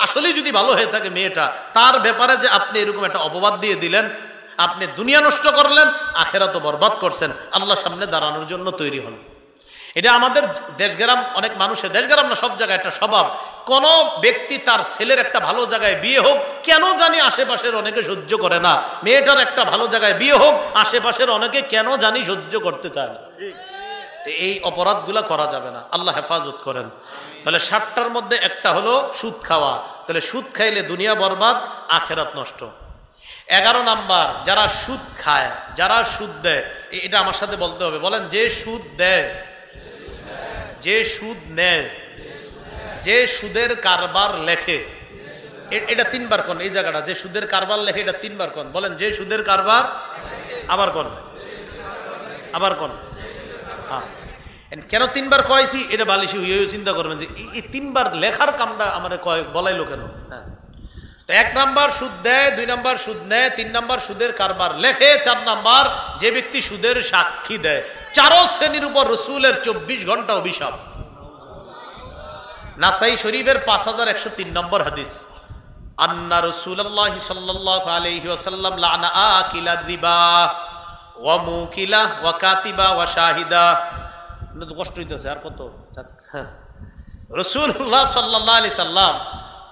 আসলেই যদি ভালো হয়ে থাকে মেয়েটা, তার ব্যাপারে যে আপনি এরকম একটা অপবাদ দিয়ে দিলেন, আপনি দুনিয়া নষ্ট করলেন, আখেরাতও বরবাদ করছেন, আল্লাহর সামনে দাঁড়ানোর জন্য তৈরি হন। এটা আমাদের দেশগ্রাম, অনেক মানুষের, দেশগ্রাম না সব জায়গায় একটা স্বভাব, কোন ব্যক্তি তার ছেলের একটা ভালো জায়গায় বিয়ে হোক, কেন জানি আশেপাশের অনেকে সহ্য করে না। মেয়েটার একটা ভালো জায়গায় বিয়ে হোক, আশেপাশের অনেকে কেন জানি সহ্য করতে চায় না। এই অপরাধগুলা করা যাবে না, আল্লাহ হেফাজত করেন। তাহলে 7টার মধ্যে একটা হলো সুদ খাওয়া। তাহলে সুদ খাইলে দুনিয়া বরবাদ, আখেরাত নষ্ট। 11 নাম্বার যারা সুদ খায়, যারা সুদ দেয়, এটা আমার সাথে বলতে হবে। বলেন, যে সুদ দেয়, যে সুদ নেয়, যে সুদের কারবার লেখে, এটা 3 বার কোন? এই জায়গাটা যে সুদের কারবার লেখে, এটা 3 বার কোন? বলেন, যে সুদের কারবার। আবার কোন? আবার কোন? হ্যাঁ, কেন 3 বার কয়েছি এটা বালিশি হইয়া চিন্তা করবেন যে এই 3 বার লেখার কামটা আমার বলাইলো কেন। হ্যাঁ, তো 1 নাম্বার সুদ দেয়, 2 নাম্বার সুদ নেয়, 3 নাম্বার সুদের কারবার লেখে, 4 নাম্বার যে ব্যক্তি সুদের সাক্ষী দেয়। 4 শ্রেণীর উপর রাসূলের 24 ঘন্টা অভিশাপ। নাসাই শরীফের 5103 নম্বর হাদিস, আন্না রাসূলুল্লাহ সাল্লাল্লাহু আলাইহি ওয়াসাল্লাম লানা আকিলা রিবা ওয়া মুকিলা ওয়া কাতিবা ওয়া শাহিদা। কষ্ট হইতেছে আর কত? রাসূলুল্লাহ সাল্লাল্লাহু আলাইহি সাল্লাম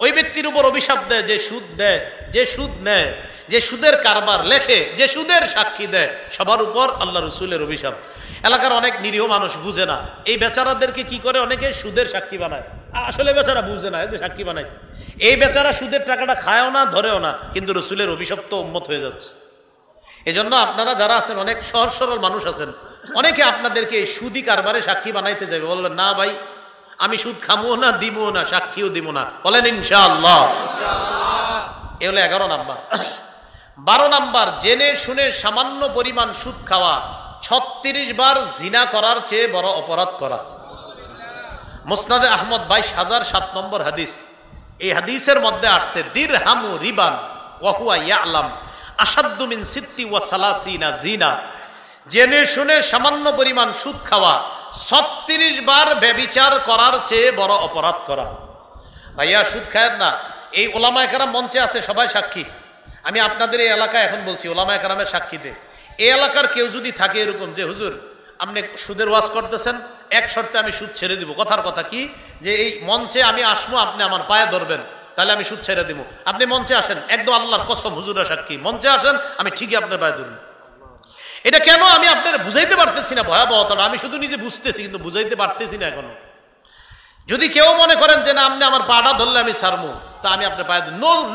ওই ব্যক্তির উপর অভিশাপ দেয় যে সুদ দেয়, যে সুদ নেয়, যে সুদের কারবার লেখে, যে সুদের সাক্ষী দেয়, সবার উপর আল্লাহ রসুলের অভিশাপ। এলাকার অনেক নিরীহ মানুষ বুঝে না, এই বেচারাদেরকে কি করে অনেকে সুদের সাক্ষী বানায়। আসলে বেচারা বুঝে না যে সাক্ষী বানাইছে, এই বেচারা সুদের টাকাটা খায়ও না, ধরেও না, কিন্তু রসুলের অভিশাপ তো উম্মত হয়ে যাচ্ছে। এজন্য আপনারা যারা আছেন, অনেক সহজ সরল মানুষ আছেন, অনেকে আপনাদেরকে এই সুদি কারবারে সাক্ষী বানাইতে যাবে। বলবেন, না ভাই, আমি সুদ খামো না, দিব না, সাক্ষীও দিব না। বলেন ইনশাআল্লাহ। এ হলো 11 নাম্বার। 12 নাম্বার, জেনে শুনে সামান্য পরিমাণ সুদ খাওয়া 36 বার জিনা করার চেয়ে বড় অপরাধ করা। মুসনাদে আহমদ 22007 নম্বর হাদিস। এই হাদিসের মধ্যে আসছে, দিরহামু রিবান ওয়া হুয়া ইয়ালাম, আসাদ্দু মিন সিত্তি ওয়া সালাসিনা জিনা, জেনে শুনে সামান্য পরিমাণ সুদ খাওয়া 36 বার ব্যভিচার করার চেয়ে বড় অপরাধ করা। ভাইয়া সুদ খায়েন না। এই ওলামায়ে কেরাম মঞ্চে আছে, সবাই সাক্ষী। আমি আপনাদের এই এলাকায় এখন বলছি, ওলামায়ে কেরামের সাক্ষীতে। এই এলাকার কেউ যদি থাকে এরকম যে হুজুর আপনি সুদের ওয়াজ করতেছেন, এক শর্তে আমি সুদ ছেড়ে দিব, কথার কথা কি যে এই মঞ্চে আমি আসবো, আপনি আমার পায়ে ধরবেন, তাহলে আমি সুদ ছেড়ে দিব। আপনি মঞ্চে আসেন, একদম আল্লাহর কসম হুজুরের সাক্ষী, মঞ্চে আসেন, আমি ঠিকই আপনার পায়ে ধরব। এটা কেন আমি আপনার বুঝাইতে পারতেছি না ভয়াবহতাটা, আমি শুধু নিজে বুঝতেছি কিন্তু বুঝাইতে পারতেছি না এখনো। যদি কেউ মনে করেন যে না আপনি আমার পাটা ধরলে আমি ছাড়বো, তা আমি আপনার পায়ে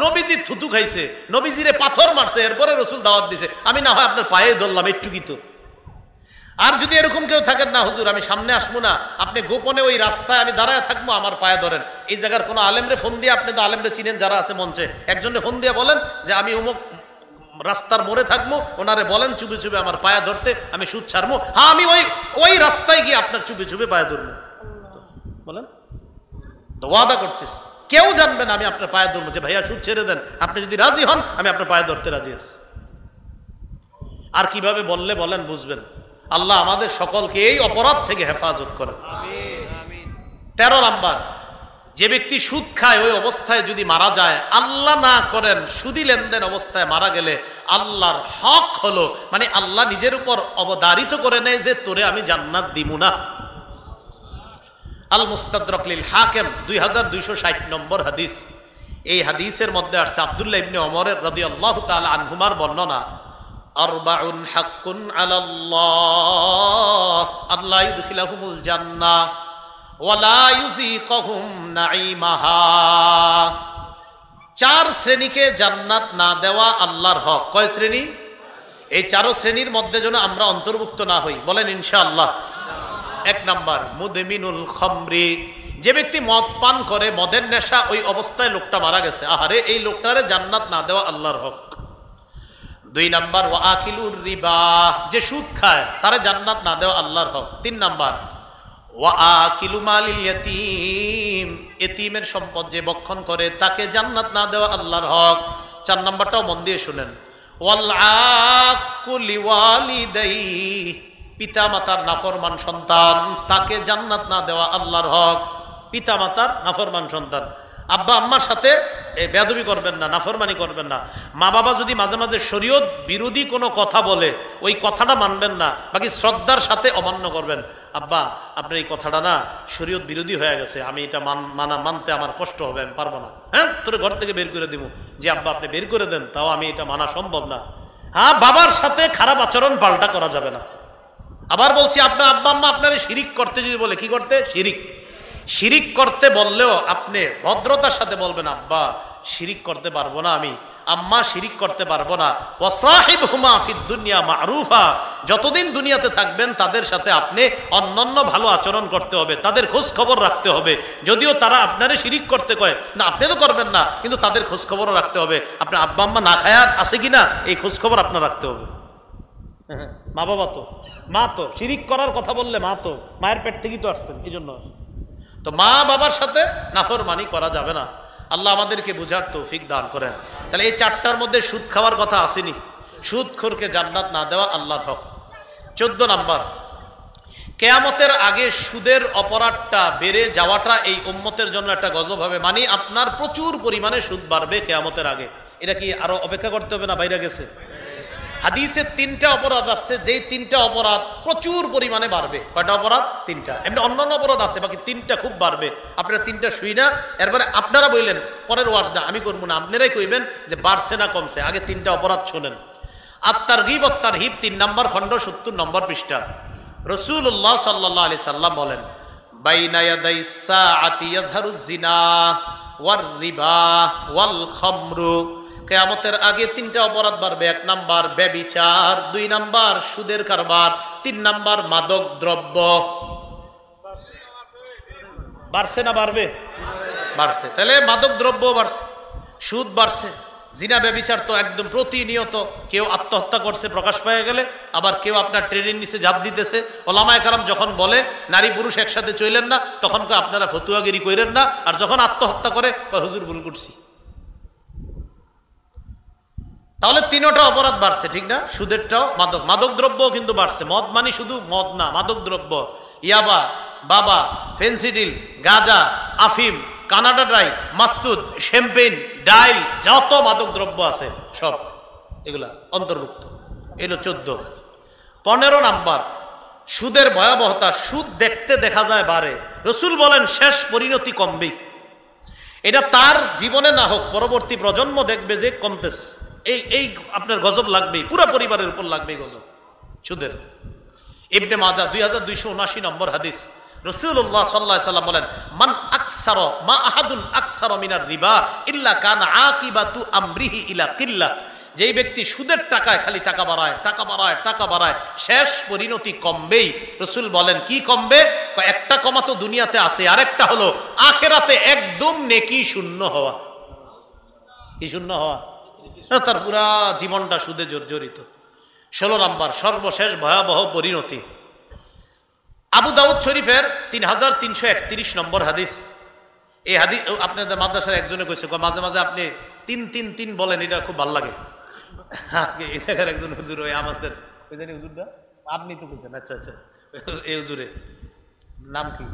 নবীজি থুতু খাইছে, নবীজিরে পাথর মারছে, এরপরে রসুল দাওয়াত দিছে, আমি না হয় আপনার পায়ে ধরলাম একটুকি তো। আর যদি এরকম কেউ থাকেন না হুজুর আমি সামনে আসবো না, আপনি গোপনে ওই রাস্তায় আমি দাঁড়ায় থাকবো, আমার পায়ে ধরেন, এই জায়গার কোনো আলেমরে ফোন দিয়ে, আপনি তো আলেমরে চিনেন যারা আছে মঞ্চে, একজনে ফোন দিয়ে বলেন যে আমি অমুক রাস্তার মোড়ে থাকবো, ওনারে বলেন চুপে চুপে আমার পায়ে ধরতে, আমি সুদ ছাড়বো। হ্যাঁ আমি ওই রাস্তায় গিয়ে আপনার চুপে চুপে পায়ে ধরবো, বলেন তো, ওয়াদা করতেছি, কেউ জানবে না আমি আপনার পায়ে ধরবো, যে ভাইয়া সুদ ছেড়ে দেন, আপনি যদি রাজি হন আমি আপনার পায়ে ধরতে রাজি আছি। আর কিভাবে বললে বলেন বুঝবেন। আল্লাহ আমাদের সকলকে এই অপরাধ থেকে হেফাজত করেন। 13 নাম্বার, যে ব্যক্তি সুদ খায় ওই অবস্থায় যদি মারা যায়, আল্লাহ না করেন সুদি লেনদেন অবস্থায় মারা গেলে আল্লাহর হক হলো, মানে আল্লাহ নিজের উপর অবধারিত করে নেয় যে তোরে আমি জান্নাত দিমু না। আল মুস্তাদরাক লিল হাকিম 2260 নম্বর হাদিস। এই হাদিসের মধ্যে আসছে আব্দুল্লাহ ইবনে ওমর রাদিয়াল্লাহু তাআলা আনহুমার বর্ণনা, আরবাউন হাক্কুন আলাল্লাহ আল্লাহ ইউদখিলাহুমুল জান্নাহ ওয়া লা ইউযীকুহুম নাঈমাহা। 4 শ্রেণীকে জান্নাত না দেওয়া আল্লাহর হক। কয় শ্রেণী? এই 4 শ্রেণীর মধ্যে যেন আমরা অন্তর্ভুক্ত না হই, বলেন ইনশাআল্লাহ। 1 নাম্বার মুদমিনুল খামরি, যে ব্যক্তি মদ পান করে, মদের নেশা, ওই অবস্থায় লোকটা মারা গেছে, আহারে এই লোকটারে জান্নাত না দেওয়া আল্লাহর হক। 2 নাম্বার ওয়া আকিলুর রিবা, যে সুদ খায় তারে জান্নাত না দেওয়া আল্লাহর হক। 3 নাম্বার ওয়া আকিলু মালিল ইয়াতীম, এতিমের সম্পদ যে ভক্ষণ করে তাকে জান্নাত না দেওয়া আল্লাহর হক। 4 নাম্বারটাও মন দিয়ে শুনেন, ওয়াল আক্কু লিওয়ালিদাইহি, পিতা মাতার নাফরমান সন্তান, তাকে জান্নাত না দেওয়া আল্লাহর হক। পিতা মাতার নাফরমান সন্তান, আব্বা আম্মার সাথে বেয়াদবি করবেন না, নাফরমানি করবেন না। মা বাবা যদি মাঝে মাঝে শরীয়ত বিরোধী কোনো কথা বলে ওই কথাটা মানবেন না, বাকি শ্রদ্ধার সাথে অমান্য করবেন। আব্বা আপনার এই কথাটা না শরীয়ত বিরোধী হয়ে গেছে, আমি এটা মানতে আমার কষ্ট হবে, আমি পারবো না, হ্যাঁ তোর ঘর থেকে বের করে দিব। যে আব্বা আপনি বের করে দেন, তাও আমি এটা মানা সম্ভব না। হ্যাঁ বাবার সাথে খারাপ আচরণ পাল্টা করা যাবে না। আবার বলছি, আপনার আব্বা আম্মা আপনার শিরিক করতে যদি বলে, কি করতে? শিরিক করতে বললেও আপনি ভদ্রতার সাথে বলবেন, আব্বা শিরিক করতে পারবো না আমি, আম্মা শিরিক করতে পারবো না। ওয়াসাহিবহুমা ফিদ দুনিয়া মারুফা, যতদিন দুনিয়াতে থাকবেন তাদের সাথে আপনি অন্যান্য ভালো আচরণ করতে হবে, তাদের খোঁজ খবর রাখতে হবে। যদিও তারা আপনারে শিরিক করতে কয় না, আপনি তো করবেন না, কিন্তু তাদের খোঁজ খবরও রাখতে হবে। আপনার আব্বা আম্মা না খায়া আছে কিনা এই খোঁজ খবর আপনার রাখতে হবে। মা বাবা তো, মা তো শিরিক করার কথা বললে মা তো মায়ের পেট থেকেই তো আসছেন, এই জন্য তো মা বাবার সাথে নাফরমানি করা যাবে না। আল্লাহ আমাদেরকে বুঝার তৌফিক দান করেন। তাহলে এই 4টার মধ্যে সুদ খাওয়ার কথা আসেনি, সুদখোরকে জান্নাত না দেওয়া আল্লাহর হক। 14 নাম্বার, কিয়ামতের আগে সুদের অপরাধটা বেড়ে যাওয়াটা এই উম্মতের জন্য একটা গজব হবে, মানে আপনার প্রচুর পরিমাণে সুদ বাড়বে কিয়ামতের আগে। এটা কি আরো অপেক্ষা করতে হবে না বাইরে গেছে? হাদিসে 3টা অপরাধ আসছে, যেই 3টা অপরাধ প্রচুর পরিমাণে বাড়বে। কয়টা অপরাধ? 3টা। এমনি অন্যান্য অপরাধ আছে, বাকি 3টা খুব বাড়বে। আপনারা 3টা শুই না, এরপরে আপনারা বললেন পরের ওয়াজটা আমি করবো না, আপনারাই কইবেন যে বাড়ছে না কমছে, আগে 3টা অপরাধ শোনেন। আত-তারগীব ওয়াত-তারহীব 3 নম্বর খণ্ড 70 নম্বর পৃষ্ঠা। রাসূলুল্লাহ সাল্লাল্লাহু আলাইহি সাল্লাম বলেন, বাইনা ইয়াদাইস সাআতি ইয়াজহারুজ জিনা ওয়ার রিবা ওয়াল খামরু, কিয়ামতের আগে 3টা অপরাধ বাড়বে। 1 নাম্বার ব্যভিচার, 2 নাম্বার সুদের কারবার, 3 নাম্বার মাদক দ্রব্য। বাড়ছে না বাড়বে? বাড়ছে। তাহলে মাদক দ্রব্য বাড়ছে, সুদ বাড়ছে, জিনা ব্যভিচার তো একদম প্রতিনিয়ত। কেউ আত্মহত্যা করছে প্রকাশ পেয়ে গেলে, আবার কেউ আপনার ট্রেনের নিচে ঝাঁপ দিতেছে। ওলামায়ে কেরাম যখন বলে নারী পুরুষ একসাথে চলেন না, তখন তো আপনারা ফতুয়াগিরি কইরেন না, আর যখন আত্মহত্যা করে হুজুর ভুল করছি। তাহলে তিনটা অপরাধ বাড়ছে, ঠিক না? সুদেরটাও, মাদক দ্রব্য কিন্তু বাড়ছে। মদ মানে শুধু মদ না, মাদক দ্রব্য, ইয়াবা, বাবা, ফেন্সিডিল, গাঁজা, আফিম, কানাডা ড্রাই, মাস্তুদ, শ্যাম্পেন, ডাইল, যত মাদক দ্রব্য আছে সব এগুলা অন্তর্ভুক্ত। এলো 14। 15 নাম্বার, সুদের ভয়াবহতা। সুদ দেখতে দেখা যায় বাড়ে, রসুল বলেন শেষ পরিণতি কমবেই। এটা তার জীবনে না হোক, পরবর্তী প্রজন্ম দেখবে যে কমতেছে। এই আপনার গজব লাগবেই, পুরো পরিবারের উপর লাগবে গজব সুদের। ইবনে মাজাহ 2279 নম্বর হাদিস, রাসূলুল্লাহ সাল্লাল্লাহু আলাইহি সাল্লাম বলেন, মান আকসার মা আহাদুন আকসার মিনার রিবা ইল্লা কানা আকিবাতু আমরিহি ইলা কিল্লাহ। যেই ব্যক্তি সুদের টাকায় খালি টাকা বাড়ায়, টাকা বাড়ায়, টাকা বাড়ায়, শেষ পরিণতি কমবেই। রাসূল বলেন কি কমবে? একটা কমা তো দুনিয়াতে আছে, আরেকটা হলো আখিরাতে একদম নেকি শূন্য হওয়া। কি শূন্য হওয়া? তার পুরা জীবনটা সুদে জর্জরিত। 16 নাম্বার, সর্বশেষ ভয়াবহ পরিণতি। আবু দাউদ শরীফের 3331 নম্বর হাদিস। এই হাদিস আপনাদের মাদ্রাসার একজনে কইছে, মাঝে মাঝে আপনি 3-3-3 বলেন, এটা খুব ভালো লাগে। আজকে এই জায়গার একজন হুজুর, ওই আমাদের ওই জানি হুজুরটা আপনি তো কইছেন। আচ্ছা আচ্ছা, এই হুজুরের নাম কি?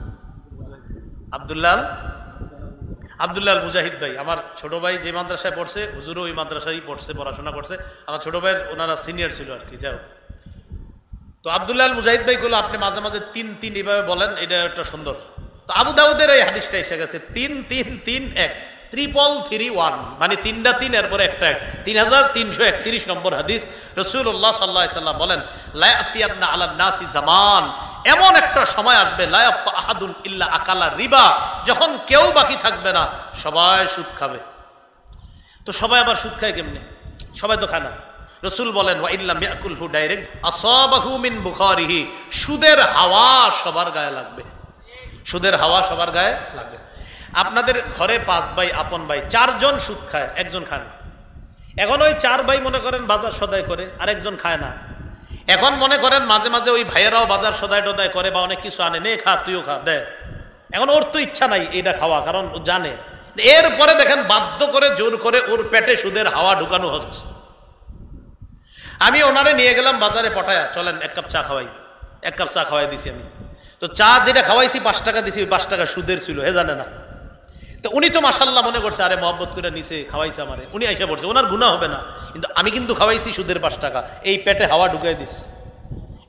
আব্দুল্লাহ মুজাহিদ ভাই, আমার ছোট ভাই যে মাদ্রাসায় পড়ছে, হুজুরও ওই মাদ্রাসায় পড়ছে, পড়াশোনা করছে। আমার ছোট ভাইয়ের ওনারা সিনিয়র ছিল আর কি। যাও তো আব্দুল্লাহ মুজাহিদ ভাই গুলো আপনি মাঝে মাঝে 3-3 এইভাবে বলেন, এটা একটা সুন্দর। তো আবু দাউদের এই হাদিসটা এসে গেছে 3-3-3-1, 3-3-1, মানে 3টা 3 এরপরে একটা 1, 3331 নম্বর হাদিস। রাসূলুল্লাহ সাল্লাল্লাহু আলাইহি সাল্লাম বলেন, লা ইয়াতিয়ান্না আলান নাসি জামান, এমন একটা সময় আসবে, লা ইয়াবকা আহাদুন ইল্লা আকালা রিবা, যখন কেউ বাকি থাকবে না, সবাই সুদ খাবে। তো সবাই আবার সুদ খায় কেমনে? সবাই তো খায় না। রাসূল বলেন, ওয়া ইল্লাম ইয়াকুলহু ডাইরেক্ট আসাবাহু মিন বুখারিহি, সুদের হাওয়া সবার গায়ে লাগবে। সুদের হাওয়া সবার গায়ে লাগবে। আপনাদের ঘরে 5 ভাই আপন ভাই, 4 জন সুদ খায়, একজন খায় না। এখন ওই 4 ভাই মনে করেন বাজার সদাই করে, আরেকজন খায় না। এখন মনে করেন মাঝে মাঝে ওই ভাইয়েরাও বাজার সদাই টদাই করে বা অনেক কিছু আনে, নে খা, তুইও খা, দে। এখন ওর তো ইচ্ছা নাই এটা খাওয়া, কারণ ও জানে। এরপরে দেখেন বাধ্য করে জোর করে ওর পেটে সুদের হাওয়া ঢুকানো হচ্ছে। আমি ওনারে নিয়ে গেলাম বাজারে পটায়া, চলেন 1 কাপ চা খাওয়াই। 1 কাপ চা খাওয়াই দিছি আমি। তো চা যেটা খাওয়াইছি 5 টাকা দিছি, ওই 5 টাকা সুদের ছিল, হে জানে না। তো উনি তো মাশাআল্লাহ মনে করছে, আরে মহব্বত করে নিছে, খাওয়াইছে আমারে, উনি আইসা পড়ছে, ওনার গুনাহ হবে না। কিন্তু আমি কিন্তু খাওয়াইছি সুদের 5 টাকা, এই পেটে হাওয়া ঢুকাই দিস।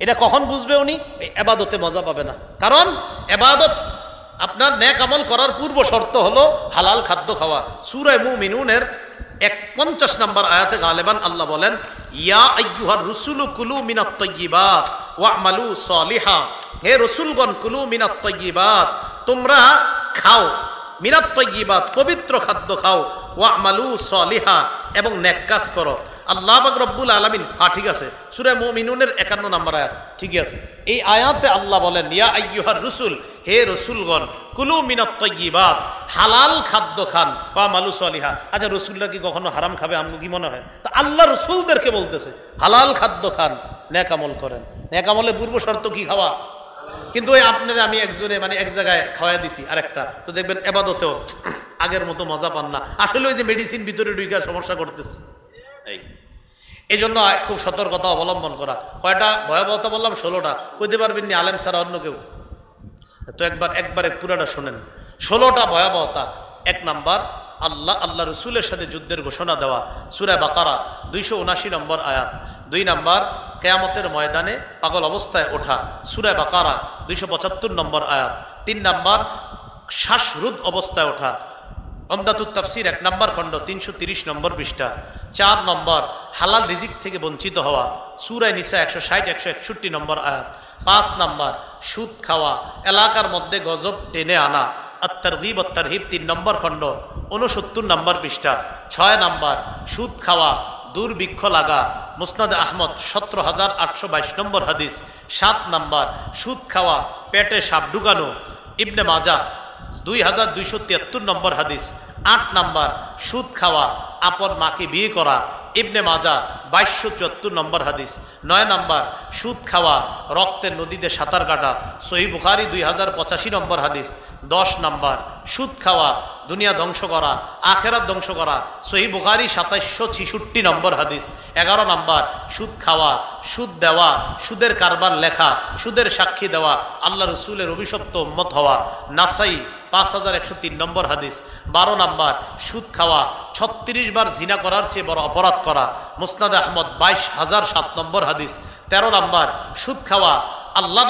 এটা কখন বুঝবে উনি? এবাদতে মজা পাবে না। কারণ এবাদত আপনার নেক আমল করার পূর্ব শর্ত হলো হালাল খাদ্য খাওয়া। সূরা মুমিনুনের 51 নম্বর আয়াতে গালেবান আল্লাহ বলেন, ইয়া আইয়ুহার রুসুলু কুলু মিনাত তাইয়্যিবাত ওয়া'মালু সালিহা, হে রাসূলগণ, কুলু মিনাত তাইয়্যিবাত, তোমরা খাও, মিনাত তাইয়্যিবাত, পবিত্র খাদ্য খাও, ওয়া'মালু সালিহা, এবং নেক কাজ করো। আল্লাহ পাক রব্বুল আলামিন, ঠিক আছে, সূরা মুমিনুনের 51 নম্বর আয়াত, ঠিকই আছে। এই আয়াতে আল্লাহ বলেন, ইয়া আইয়ুহার রুসুল, হে রাসূলগণ, কুলু মিনাত তাইয়্যিবাত, হালাল খাদ্য খান, ওয়া'মালু সালিহা। আচ্ছা, রাসূলরা কি কখনো হারাম খাবে? আমগো কি মনে হয়? তো আল্লাহ রাসূলদেরকে বলতেছে হালাল খাদ্য খান, নেক আমল করেন। নেক আমলের পূর্ব শর্ত কি? খাওয়া। কিন্তু ওই আপনারা আমি একজনে মানে এক জায়গায় খাওয়াই দিছি, আরেকটা তো দেখবেন এবাদতেও আগের মতো মজা পান না। আসলে ওই যে মেডিসিন ভিতরে ঢুকে সমস্যা করতেছে। এই জন্য খুব সতর্কতা অবলম্বন করা। কয়টা ভয়াবহতা বললাম? 16টা। কইতে পারবেন নি আলেম ছাড়া অন্য কেউ? তো একবারে পুরাটা শোনেন। 16টা ভয়াবহতা। 1 নাম্বার, আল্লাহ রসুলের সাথে যুদ্ধের ঘোষণা দেওয়া, সূরা বাকারা 279 নম্বর আয়াত। 2 নাম্বার, কিয়ামতের ময়দানে পাগল অবস্থায় ওঠা, সূরা বাকারা 275 নম্বর আয়াত। 3 নাম্বার, শ্বাসরুদ্ধ অবস্থায় ওঠা, আমদাতুত তাফসির 1 নম্বর খণ্ড 330 নম্বর পৃষ্ঠা। 4 নম্বর, হালাল রিজিক থেকে বঞ্চিত হওয়া, সূরা নিসা 160-161 নম্বর আয়াত। 5 নাম্বার, সুদ খাওয়া, এলাকার মধ্যে গজব টেনে আনা, আত-তারগীব ওয়াত-তারহিব 3 নম্বর খণ্ড 69 নম্বর পৃষ্ঠা। 6 নাম্বার, সুদ খাওয়া, দুর্ভিক্ষ লাগা, মুসনাদ আহমদ 17822 নম্বর হাদিস। 7 নাম্বার, সুদ খাওয়া, পেটে সাপ ঢুকানো, ইবনে মাজাহ 2273 নম্বর হাদিস। 8 নাম্বার, সুদ খাওয়া, আপন মাকে বিয়ে করা, ইবনে মাজা 2274 নম্বর হাদিস। 9 নাম্বার সুদ খাওয়া, রক্তের নদীতে সাঁতার কাটা, সহিহ বুখারী 2085 নম্বর হাদিস। 10 নাম্বার সুদ খাওয়া, দুনিয়া ধ্বংস করা, আখেরাত ধ্বংস করা, সহিহ বুখারী 2766 নম্বর হাদিস। 11 নাম্বার সুদ খাওয়া, সুদ দেওয়া, সুদের কারবার লেখা, সুদের সাক্ষী দেওয়া, আল্লাহ রসুলের অভিশপ্ত উম্মত হওয়া, নাসাই 5103 নম্বর হাদিস। 12 নাম্বার সুদ খাওয়া, 36 বার জিনা করার চেয়ে বড় অপরাধ করা, মুসনাদ আহমদ 22007 নম্বর হাদিস। 13 নাম্বার সুদ খাওয়া, আল্লাহ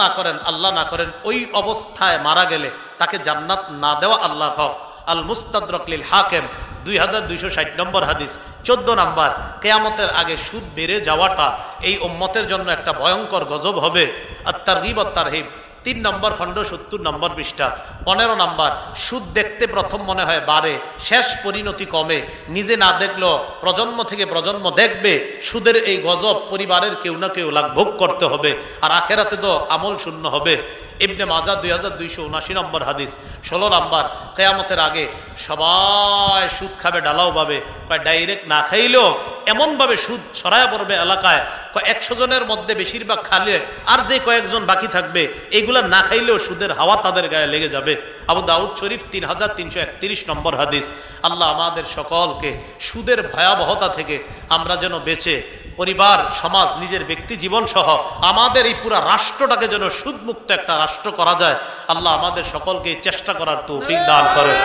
না করেন ওই অবস্থায় মারা গেলে তাকে জান্নাত না দেওয়া আল্লাহর হক, আল মুস্তাদরাক লিল হাকিম 2260 নম্বর হাদিস। 14 নাম্বার কিয়ামতের আগে সুদ বেড়ে যাওয়াটা এই উম্মতের জন্য একটা ভয়ঙ্কর গজব হবে, আত-তারগীব ওয়াত-তারহিব 3 নম্বর খণ্ড 70 নম্বর পৃষ্ঠা। 15 নাম্বার সুদ দেখতে প্রথম মনে হয় বাড়ে, শেষ পরিণতি কমে, নিজে না দেখলেও প্রজন্ম থেকে প্রজন্ম দেখবে, সুদের এই গজব পরিবারের কেউ না কেউ ভোগ করতে হবে, আর আখেরাতে তো আমল শূন্য হবে। ইবনে মাজা 2279 নম্বর হাদিস। 16 নাম্বার কিয়ামতের আগে সবাই সুদ খাবে ঢালাও ভাবে, ডাইরেক্ট না খাইলেও এমনভাবে সুদ ছড়ায়া পড়বে এলাকায়, 100 জনের মধ্যে বেশিরভাগ খালে আর যে কয়েকজন বাকি থাকবে এইগুলা না খাইলেও সুদের হাওয়া তাদের গায়ে লেগে যাবে। আবু দাউদ শরীফ 3331 নম্বর হাদিস। আল্লাহ আমাদের সকলকে সুদের ভয়াবহতা থেকে আমরা যেন বেঁচে পরিবার, সমাজ, নিজের ব্যক্তি জীবন সহ আমাদের এই পুরা রাষ্ট্রটাকে যেন সুদমুক্ত একটা রাষ্ট্র করা যায়, আল্লাহ আমাদের সকলকে চেষ্টা করার তৌফিক দান করেন।